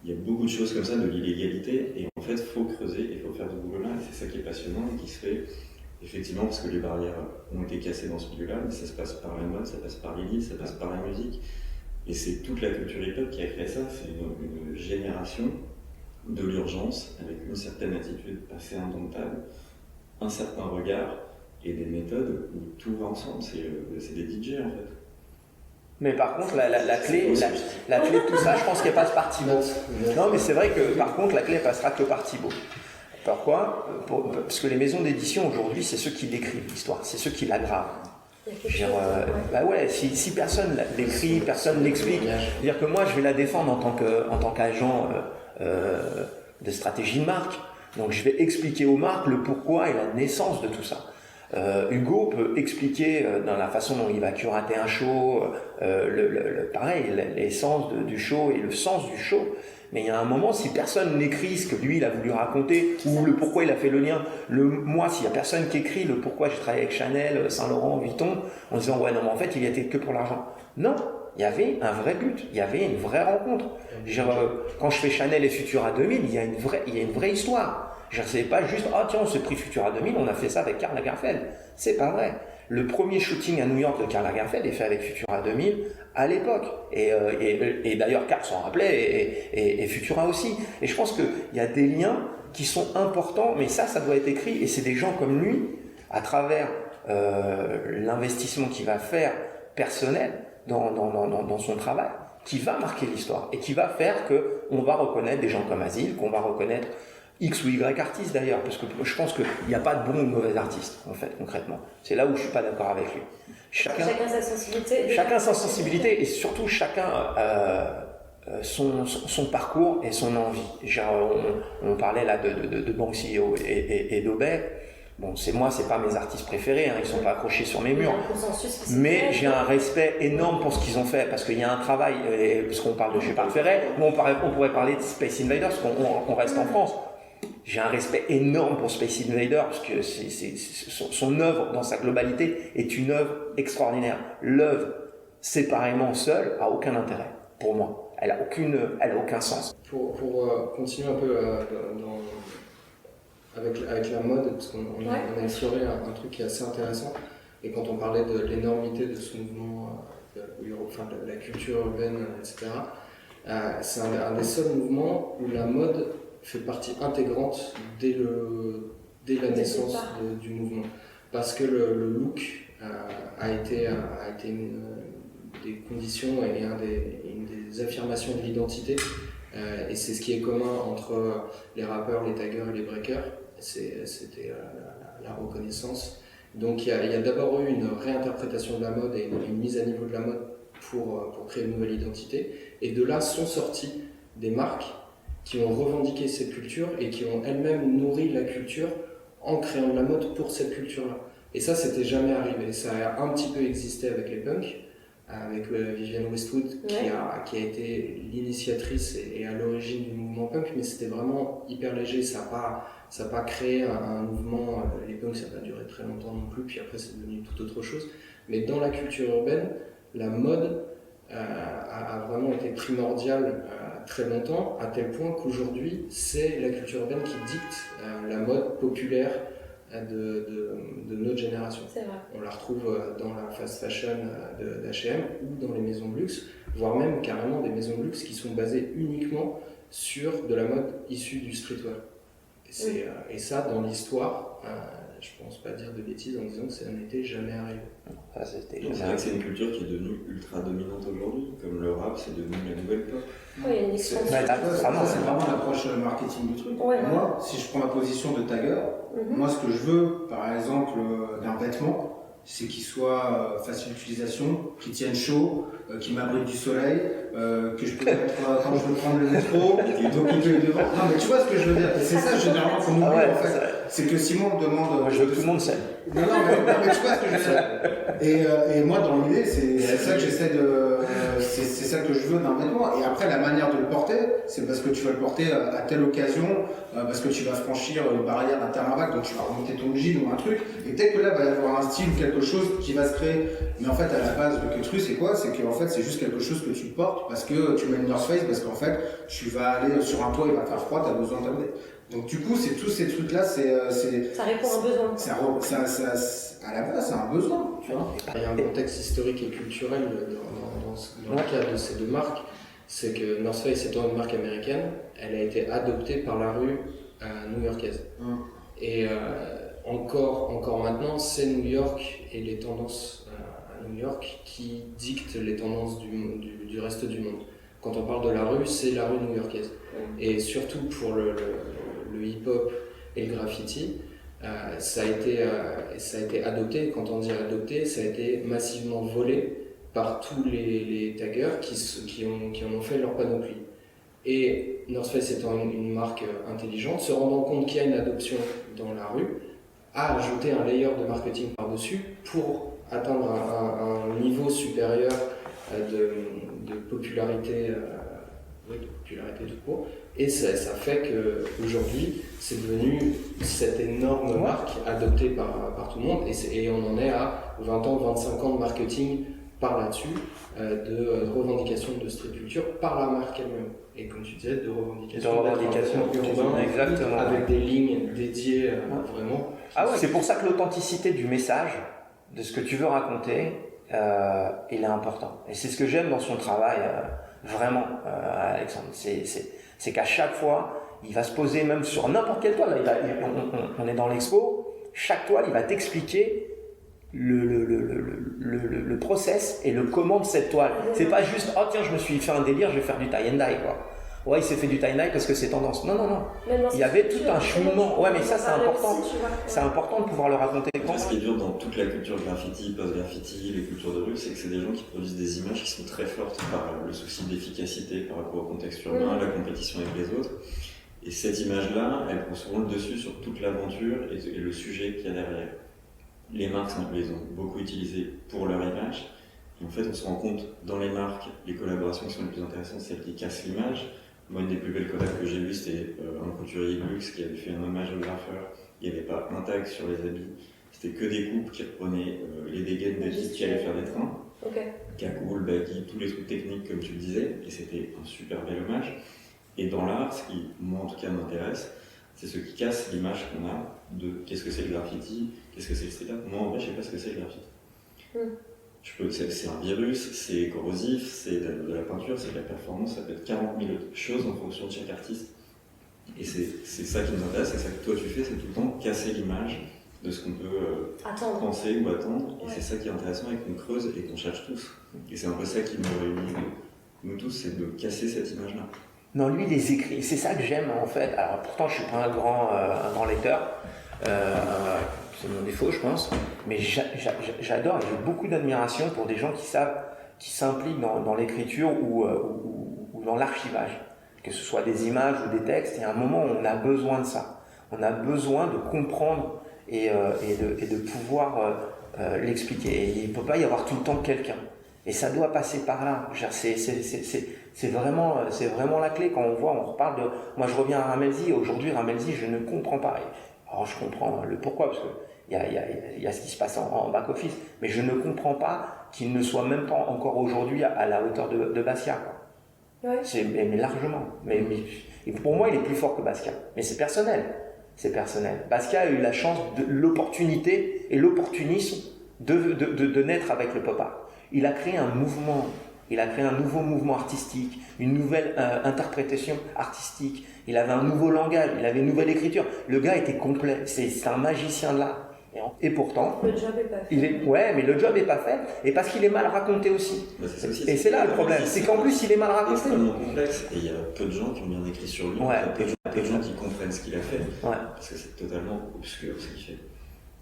il y a beaucoup de choses comme ça, de l'illégalité, et en fait, il faut creuser, il faut faire du boulot là, et c'est ça qui est passionnant, et qui se fait effectivement parce que les barrières ont été cassées dans ce milieu-là, mais ça se passe par la mode, ça passe par les livres, ça passe par la musique, et c'est toute la culture hip-hop qui a créé ça. C'est une génération de l'urgence, avec une certaine attitude assez indomptable, un certain regard et des méthodes où tout va ensemble. C'est des DJ en fait. Mais par contre, la clé de tout ça, je pense qu'elle passe par Thibaut. Non, mais c'est vrai que par contre, la clé elle passera que par Thibaut. Pourquoi ? Parce que les maisons d'édition aujourd'hui, c'est ceux qui l'écrivent l'histoire, c'est ceux qui l'aggravent. Bah ouais, si personne l'écrit, personne l'explique. C'est-à-dire que moi, je vais la défendre en tant qu'agent de stratégie de marque. Donc je vais expliquer aux marques le pourquoi et la naissance de tout ça. Hugo peut expliquer dans la façon dont il va curater un show, pareil, l'essence du show et le sens du show. Mais il y a un moment, si personne n'écrit ce que lui il a voulu raconter, ou le pourquoi il a fait le lien, moi, s'il y a personne qui écrit le pourquoi j'ai travaillé avec Chanel, Saint-Laurent, Vuitton, en disant ouais non mais en fait il y était que pour l'argent. Non, il y avait un vrai but, il y avait une vraie rencontre. Quand je fais Chanel et Futura 2000, il y a une vraie histoire. Je ne sais pas juste, tiens, on s'est pris Futura 2000, on a fait ça avec Karl Lagerfeld. C'est pas vrai. Le premier shooting à New York de Karl Lagerfeld est fait avec Futura 2000 à l'époque. Et d'ailleurs, Karl s'en rappelait et Futura aussi. Et je pense qu'il y a des liens qui sont importants, mais ça doit être écrit. Et c'est des gens comme lui, à travers l'investissement qu'il va faire personnel, dans son travail qui va marquer l'histoire et qui va faire qu'on va reconnaître des gens comme Asile, qu'on va reconnaître X ou Y artistes d'ailleurs, parce que je pense qu'il n'y a pas de bon ou de mauvais artiste, en fait, concrètement. C'est là où je suis pas d'accord avec lui. Chacun sa sensibilité. Chacun sa sensibilité et surtout chacun son parcours et son envie. Genre, on parlait là de Banksy et d'Aubet. Bon, c'est pas mes artistes préférés, hein, ils sont pas accrochés sur mes murs. Mais j'ai un respect énorme pour ce qu'ils ont fait, parce qu'il y a un travail, parce qu'on parle de Shepard Fairey, on pourrait parler de Space Invaders, parce qu'on reste en France. J'ai un respect énorme pour Space Invaders, parce que son œuvre, dans sa globalité, est une œuvre extraordinaire. L'œuvre, séparément seule, a aucun intérêt, pour moi. Elle a aucun sens. Pour continuer un peu avec la mode, parce qu'on a exploré un truc qui est assez intéressant, et quand on parlait de l'énormité de ce mouvement, de la culture urbaine, etc., c'est un des seuls mouvements où la mode fait partie intégrante dès la naissance du mouvement. Parce que le look a été des conditions et une des affirmations de l'identité. Et c'est ce qui est commun entre les rappeurs, les taggers et les breakers. C'était la reconnaissance. Donc il y a d'abord eu une réinterprétation de la mode et une mise à niveau de la mode pour créer une nouvelle identité. Et de là sont sorties des marques qui ont revendiqué cette culture et qui ont elles-mêmes nourri la culture en créant de la mode pour cette culture-là. Et ça, c'était jamais arrivé. Ça a un petit peu existé avec les punks, avec Vivienne Westwood, qui a été l'initiatrice et à l'origine du mouvement punk, mais c'était vraiment hyper léger. Ça n'a pas créé un mouvement. Les punks, ça n'a pas duré très longtemps non plus, puis après, c'est devenu tout autre chose. Mais dans la culture urbaine, la mode a vraiment été primordiale très longtemps, à tel point qu'aujourd'hui, c'est la culture urbaine qui dicte la mode populaire de notre génération. C'est vrai. On la retrouve dans la fast fashion d'H&M ou dans les maisons de luxe, voire même carrément des maisons de luxe qui sont basées uniquement sur de la mode issue du streetwear. Et ça, dans l'histoire, je pense pas dire de bêtises en disant que ça n'était jamais arrivé. C'est vrai que c'est une culture qui est devenue ultra dominante aujourd'hui, comme le rap, c'est devenu la nouvelle pop. Oui, il y a une expansion. C'est vraiment l'approche marketing du truc. Moi, si je prends ma position de tagger, moi, ce que je veux, par exemple, d'un vêtement, c'est qu'il soit facile d'utilisation, qu'il tienne chaud, qu'il m'abrite du soleil, que je peux mettre quand je veux prendre le métro, d'occuper devant. Non, mais tu vois ce que je veux dire. Et c'est ça, généralement, qu'on oublie, en fait. C'est que Simon me demande... Moi, je veux que tout le monde sait. Non, mais tu vois ce que je veux dire. Et moi, dans l'idée, c'est ça que j'essaie de... c'est ça que je veux d'un vêtement. Et après, la manière de le porter, c'est parce que tu vas le porter à telle occasion, parce que tu vas franchir une barrière d'un terrain vague, donc tu vas remonter ton jean ou un truc. Et peut-être que là, il va y avoir un style ou quelque chose qui va se créer. Mais en fait, à la base, le truc, c'est quoi? C'est qu'en fait, c'est juste quelque chose que tu portes parce que tu mets une North Face, parce qu'en fait, tu vas aller sur un toit, il va faire froid, tu as besoin d'amener. Donc du coup, c'est tous ces trucs-là, ça répond à un besoin. À la base, c'est un besoin, tu vois. Il y a un contexte historique et culturel dans le cadre de ces deux marques, c'est que North Face étant une marque américaine, elle a été adoptée par la rue new-yorkaise. Et encore maintenant, c'est New York et les tendances à New York qui dictent les tendances du reste du monde. Quand on parle de la rue, c'est la rue new-yorkaise. Et surtout pour le hip-hop et le graffiti, ça a été adopté. Quand on dit adopté, ça a été massivement volé par tous les taggers qui en ont fait leur panoplie. Et North Face étant une marque intelligente, se rendant compte qu'il y a une adoption dans la rue, a ajouté un layer de marketing par-dessus pour atteindre un niveau supérieur de popularité, de popularité tout court. Et ça fait qu'aujourd'hui, c'est devenu cette énorme marque adoptée par tout le monde. Et on en est à 20 ans, 25 ans de marketing par là-dessus, de revendication de street culture par la marque elle-même. Et comme tu disais, de revendication urbain, exactement, avec des lignes dédiées vraiment. Ah ouais, c'est pour ça que l'authenticité du message, de ce que tu veux raconter, il est important. Et c'est ce que j'aime dans son travail, vraiment, Alexandre. C'est qu'à chaque fois, il va se poser même sur n'importe quelle toile. On est dans l'expo, chaque toile, il va t'expliquer le process et le comment de cette toile. C'est pas juste, oh tiens, je me suis fait un délire, je vais faire du tie and dye, quoi. Ouais, il s'est fait du tie and dye parce que c'est tendance. Non, non, non. Il y avait tout un cheminement. Ouais, mais ça, c'est important. C'est important de pouvoir le raconter. Ce qui est dur dans toute la culture graffiti, post-graffiti, les cultures de rue, c'est que c'est des gens qui produisent des images qui sont très fortes par le souci d'efficacité par rapport au contexte urbain, la compétition avec les autres. Et cette image-là, elle prend souvent le dessus sur toute l'aventure et le sujet qu'il y a derrière. Les marques les ont beaucoup utilisées pour leur image. Et en fait, on se rend compte dans les marques, les collaborations qui sont les plus intéressantes, c'est celles qui cassent l'image. Moi, une des plus belles collabs que j'ai vues, c'était un couturier luxe qui avait fait un hommage au graffeur. Il n'y avait pas un tag sur les habits. C'était que des coupes qui reprenaient les dégaines des types qui allaient faire des trains. Cagoule, baggy, tous les trucs techniques comme tu le disais. Et c'était un super bel hommage. Et dans l'art, ce qui, moi en tout cas, m'intéresse, c'est ce qui casse l'image qu'on a de qu'est-ce que c'est le graffiti, qu'est-ce que c'est le street art. Moi, en vrai, je sais pas ce que c'est le graffiti. C'est un virus, c'est corrosif, c'est de la peinture, c'est de la performance, ça peut être 40 000 choses en fonction de chaque artiste. Et c'est ça qui nous intéresse, c'est ça que toi tu fais, c'est tout le temps casser l'image de ce qu'on peut penser ou attendre. Et c'est ça qui est intéressant et qu'on creuse et qu'on cherche tous. Et c'est un peu ça qui nous réunit, nous tous, c'est de casser cette image-là. Non, lui, il les écrit. C'est ça que j'aime, en fait. Alors, pourtant, je suis pas un grand lecteur. C'est mon défaut, je pense. Mais j'adore, j'ai beaucoup d'admiration pour des gens qui s'impliquent dans l'écriture ou dans l'archivage. Que ce soit des images ou des textes. Et à un moment, on a besoin de ça. On a besoin de comprendre et de pouvoir l'expliquer. Et il ne peut pas y avoir tout le temps quelqu'un. Et ça doit passer par là. C'est vraiment la clé. Quand on reparle de... Moi, je reviens à Ramelzi. Aujourd'hui, Ramelzi, je ne comprends pas. Alors, je comprends le pourquoi, parce que il y a ce qui se passe en back-office. Mais je ne comprends pas qu'il ne soit même pas encore aujourd'hui à la hauteur de Basquiat, quoi. Ouais. Mais largement. Mais pour moi, il est plus fort que Basquiat. Mais c'est personnel. C'est personnel. Basquiat a eu la chance, l'opportunité et l'opportunisme de naître avec le pop art. Il a créé un mouvement, il a créé un nouveau mouvement artistique, une nouvelle interprétation artistique, il avait un nouveau langage, il avait une nouvelle écriture. Le gars était complet, c'est un magicien de l'art. Et pourtant, le job est pas fait. Ouais, mais le job est pas fait, et parce qu'il est mal raconté aussi. Bah, et c'est là le problème, c'est qu'en plus il est mal raconté. C'est extrêmement complexe, et il y a peu de gens qui ont bien écrit sur lui, ouais, peu de gens qui comprennent ce qu'il a fait, ouais. Parce que c'est totalement obscur ce qu'il fait.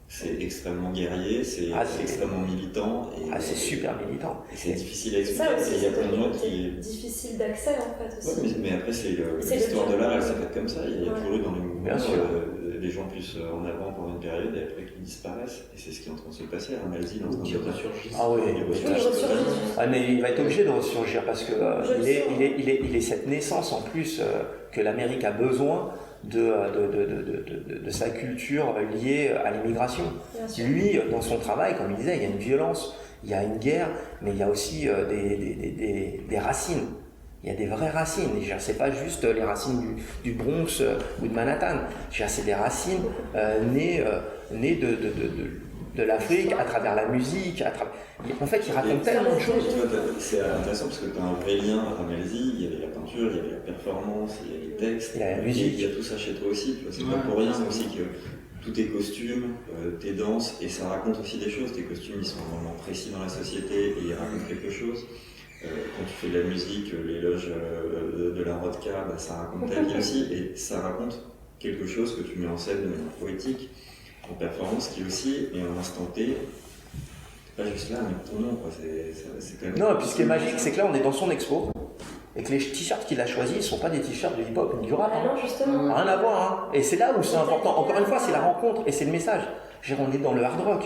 C'est extrêmement guerrier, c'est extrêmement militant. C'est super militant. Et c'est difficile à expliquer. Ça aussi, il y a plein de gens qui... difficile d'accès en fait aussi. Ouais, mais après, c'est l'histoire de l'art, elle s'est faite comme ça. Il y a toujours eu dans les mouvements des gens plus en avant pendant une période et après qui disparaissent. Et c'est ce qui est en train de se passer. Ramelzi est en train de ressurgir. Ah oui, mais il va être obligé de ressurgir parce que il est cette naissance en plus que l'Amérique a besoin de sa culture liée à l'immigration. Lui, dans son travail, comme il disait, il y a une violence, il y a une guerre, mais il y a aussi des racines. Il y a des vraies racines. C'est pas juste les racines du Bronx ou de Manhattan. C'est des racines nées de l'Afrique à travers la musique. En fait, il raconte tellement de choses. C'est intéressant parce que tu as un vrai lien à Ramelzi. Il y avait la peinture, il y avait la performance, il y a les textes. Il y a la musique. Il y a tout ça chez toi aussi. C'est pas pour rien aussi que tous tes costumes, tes danses, et ça raconte aussi des choses. Tes costumes, ils sont vraiment précis dans la société et ils racontent quelque chose. Quand tu fais de la musique, l'éloge de la vodka, ça raconte ta vie aussi, et ça raconte quelque chose que tu mets en scène de manière poétique, en performance, qui aussi est un instant T. C'est pas juste là, mais ton nom, quoi. C'est quand même. Non, et puis ce qui est magique, c'est que là, on est dans son expo, et que les t-shirts qu'il a choisis, ils sont pas des t-shirts de hip-hop, du rap. Non, justement. Rien à voir, hein. Et c'est là où c'est important. Encore une fois, c'est la rencontre et c'est le message. On est dans le hard rock.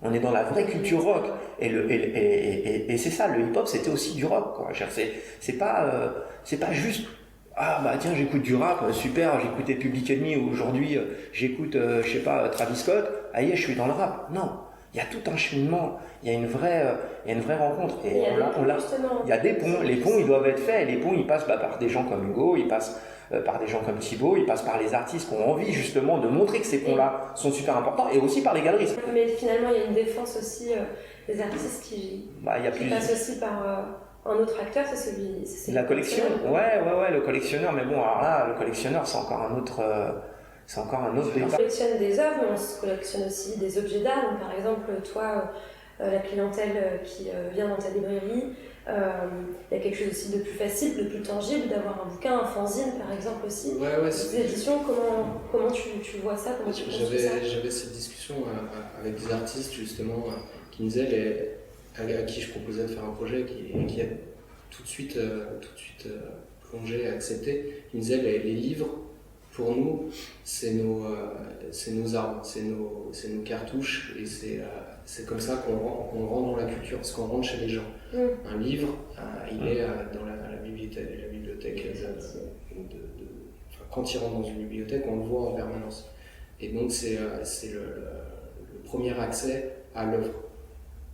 On est dans la vraie culture rock. Et c'est ça, le hip-hop, c'était aussi du rock, quoi. C'est pas juste, ah bah tiens, j'écoute du rap, super, j'écoutais Public Enemy, aujourd'hui, j'écoute, je sais pas, Travis Scott, je suis dans le rap. Non. Il y a tout un cheminement, il y a une vraie rencontre. Et il y a des ponts. Les ponts, ils doivent être faits. Et les ponts, ils passent par des gens comme Hugo, ils passent par des gens comme Thibaut, ils passent par les artistes qui ont envie justement de montrer que ces ponts-là sont super importants, et aussi par les galeries. Mais finalement, il y a une défense aussi des artistes qui passent aussi par un autre acteur, c'est celui. La collection, ouais, le collectionneur. Mais bon, alors là, le collectionneur, c'est encore un autre. c'est encore un autre On débat. collectionne des œuvres, mais on collectionne aussi des objets d'art. Donc, par exemple, toi, la clientèle qui vient dans ta librairie, il y a quelque chose aussi de plus facile, de plus tangible, d'avoir un bouquin, un fanzine par exemple aussi. Ces éditions, comment tu vois ça, comment tu construis ça? J'avais cette discussion avec des artistes justement qui me disaient, à qui je proposais de faire un projet qui a tout de suite plongé et accepté, qui me disaient les livres, pour nous, c'est nos armes, c'est nos cartouches, et c'est comme ça qu'on rentre dans la culture, parce qu'on rentre chez les gens. Un livre, il est dans la bibliothèque quand il rentre dans une bibliothèque, on le voit en permanence. Et donc c'est le premier accès à l'œuvre.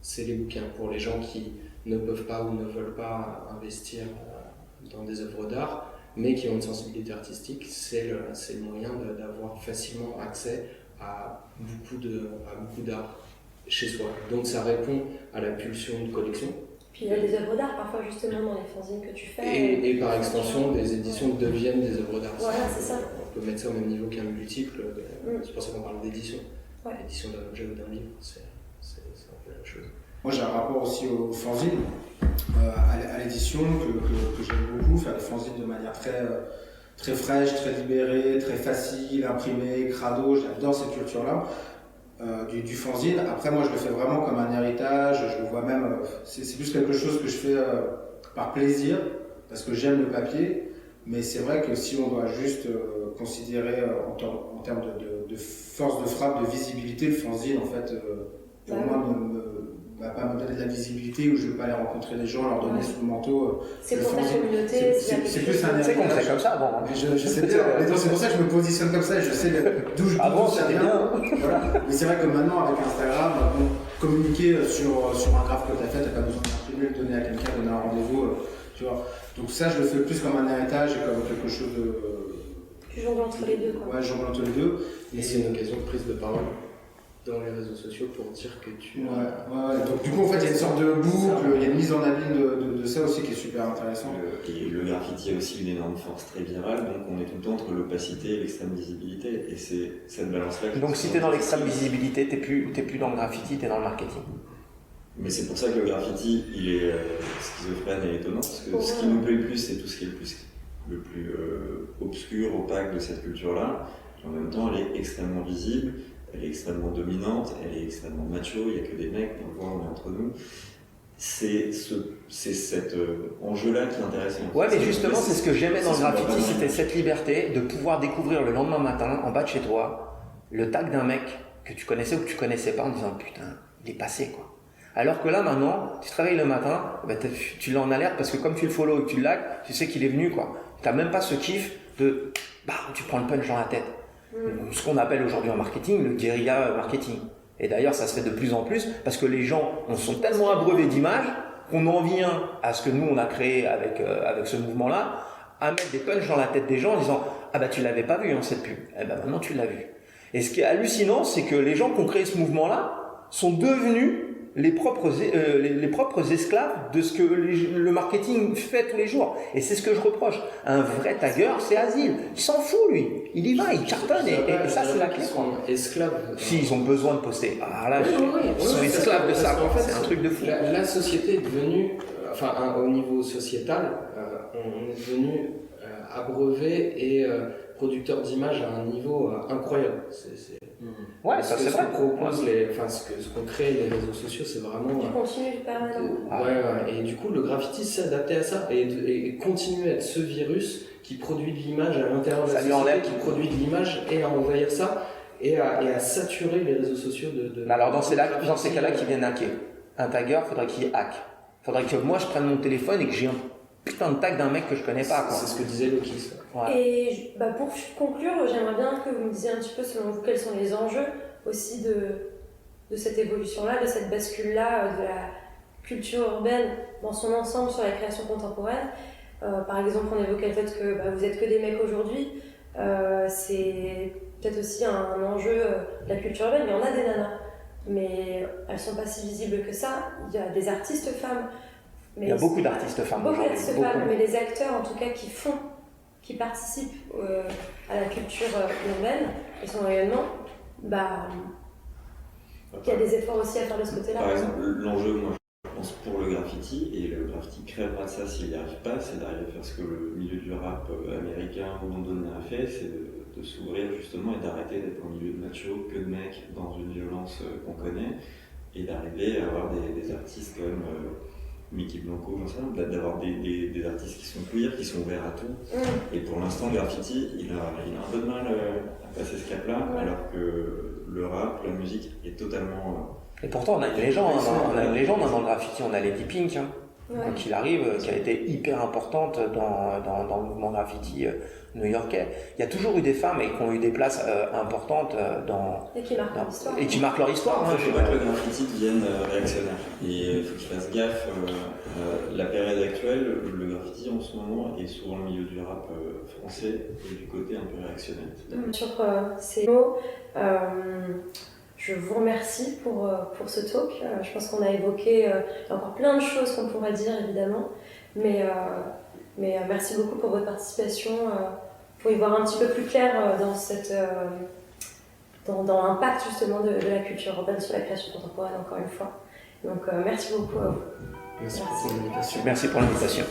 C'est les bouquins. Pour les gens qui ne peuvent pas ou ne veulent pas investir dans des œuvres d'art, mais qui ont une sensibilité artistique, c'est le moyen d'avoir facilement accès à beaucoup d'art chez soi. Donc ça répond à la pulsion de collection. Puis il y a des œuvres d'art parfois justement dans les fanzines que tu fais. Et par extension, des éditions deviennent des œuvres d'art. Voilà, c'est ça. On peut mettre ça au même niveau qu'un multiple. C'est pour ça qu'on parle d'édition. Ouais. L'édition d'un objet ou d'un livre, c'est un peu la même chose. Moi j'ai un rapport aussi au fanzine, à l'édition que j'aime beaucoup, faire des fanzines de manière très fraîche, très libérée, très facile, imprimée, crado, j'adore cette culture-là. Du fanzine. Après, moi, je le fais vraiment comme un héritage. Je le vois même. C'est plus quelque chose que je fais par plaisir, parce que j'aime le papier. Mais c'est vrai que si on doit juste considérer en termes de force de frappe, de visibilité, le fanzine, en fait, pour moi, va pas me donner de la visibilité, où je ne vais pas aller rencontrer des gens, leur donner sous le manteau. C'est pour ta communauté. C'est plus un héritage. C'est qu'on fait comme ça avant. Hein. Je sais bien, mais c'est pour ça que je me positionne comme ça, et je sais d'où ça vient. Voilà. Mais c'est vrai que maintenant, avec Instagram, communiquer sur un graphe que tu as fait, tu n'as pas besoin d'imprimer, le donner à quelqu'un, donner un rendez-vous. Tu vois. Donc ça, je le fais plus comme un héritage et comme quelque chose de... Tu jongles entre les deux, quoi. Ouais, je jongle entre les deux. Et c'est une occasion de prise de parole dans les réseaux sociaux pour dire que tu... Ouais. Donc du coup, en fait, il y a une sorte de boucle, il y a une mise en abîme de ça aussi qui est super intéressant. Et le graffiti a aussi une énorme force très virale, donc on est tout le temps entre l'opacité et l'extrême visibilité, et c'est cette balance-là. Donc si tu es dans l'extrême visibilité, tu n'es plus dans le graffiti, tu es dans le marketing. Mais c'est pour ça que le graffiti, il est schizophrène et étonnant, parce que ce qui nous plaît le plus, c'est tout ce qui est le plus obscur, opaque de cette culture-là, et en même temps, elle est extrêmement visible. Elle est extrêmement dominante, elle est extrêmement macho, il n'y a que des mecs, on le voit, on est entre nous. C'est cet enjeu-là qui est intéressant. Ouais, mais justement, c'est ce que j'aimais dans le graffiti, c'était cette liberté de pouvoir découvrir le lendemain matin, en bas de chez toi, le tag d'un mec que tu connaissais ou que tu connaissais pas, en disant putain, il est passé quoi. Alors que là maintenant, tu te réveilles le matin, bah, tu l'as en alerte parce que comme tu le follow et que tu le likes, tu sais qu'il est venu quoi. Tu n'as même pas ce kiff de bah, tu prends le punch dans la tête. Ce qu'on appelle aujourd'hui en marketing le guérilla marketing. Et d'ailleurs, ça se fait de plus en plus parce que les gens sont tellement abreuvés d'images qu'on en vient à ce que nous on a créé avec ce mouvement-là, à mettre des punchs dans la tête des gens en disant ah bah tu l'avais pas vu cette pub, eh ben maintenant tu l'as vu. Et ce qui est hallucinant, c'est que les gens qui ont créé ce mouvement-là sont devenus les propres esclaves de ce que le marketing fait tous les jours. Et c'est ce que je reproche. Un vrai tagger, c'est Asile. Il s'en fout, lui. Il y va, il cartonne. Et ça, c'est la clé. Ils sont esclaves. Si, ils ont besoin de poster. Ah là, ils sont esclaves de ça. En fait, c'est un truc de fou. La société est devenue, au niveau sociétal, on est devenu abreuvé et producteur d'images à un niveau incroyable. Ouais, ça c'est vrai. Ce qu'on crée les réseaux sociaux, c'est vraiment. Tu continues permanent. Et du coup, le graffiti s'est adapté à ça et continue à être ce virus qui produit de l'image à l'intérieur de la société, qui produit de l'image et à envahir ça et à saturer les réseaux sociaux de. Alors dans ces cas-là, qui viennent hacker. Un tagger, faudrait qu'il hack. Faudrait que moi je prenne mon téléphone et que j'ai un putain de tag d'un mec que je connais pas. C'est ce que disait Loki. Ouais. Et pour conclure, j'aimerais bien que vous me disiez un petit peu selon vous quels sont les enjeux aussi de cette évolution-là, de cette bascule-là, de la culture urbaine dans son ensemble sur la création contemporaine. Par exemple, on évoquait le fait que vous êtes que des mecs aujourd'hui. C'est peut-être aussi un enjeu de la culture urbaine, mais on a des nanas. Mais elles sont pas si visibles que ça. Il y a des artistes femmes. Il y a beaucoup d'artistes femmes. Beaucoup d'artistes femmes, mais les acteurs en tout cas qui font qui participent à la culture urbaine et son rayonnement, bah, il y a des efforts aussi à faire de ce côté-là. Par exemple, l'enjeu, moi, je pense pour le graffiti, et le graffiti crèvera de ça s'il n'y arrive pas, c'est d'arriver à faire ce que le milieu du rap américain ou londonien a fait, c'est de s'ouvrir justement et d'arrêter d'être un milieu de macho, que de mecs dans une violence qu'on connaît, et d'arriver à avoir des artistes comme Mickey Blanco, j'en sais rien, d'avoir des artistes qui sont queer, qui sont ouverts à tout. Et pour l'instant, le graffiti, il a un peu de mal à passer ce cap-là, alors que le rap, la musique est totalement... Et pourtant, on a une légende, dans le graffiti, on a Lady Pink, quand il arrive, qui a été hyper importante dans le mouvement graffiti new-yorkais. Il y a toujours eu des femmes qui ont eu des places importantes et qui marquent leur histoire. Et qui marquent leur histoire. En fait, il ne faut pas que le graffiti devienne réactionnaire. Et il faut qu'il fasse gaffe. La période actuelle, le graffiti en ce moment est souvent le milieu du rap français et du côté un peu réactionnaire. Sur ces mots, je vous remercie pour ce talk. Je pense qu'on a évoqué encore plein de choses qu'on pourrait dire évidemment, mais merci beaucoup pour votre participation, pour y voir un petit peu plus clair dans l'impact justement de la culture urbaine sur la création contemporaine encore une fois. Donc merci beaucoup à vous. Merci pour l'invitation. Merci pour l'invitation.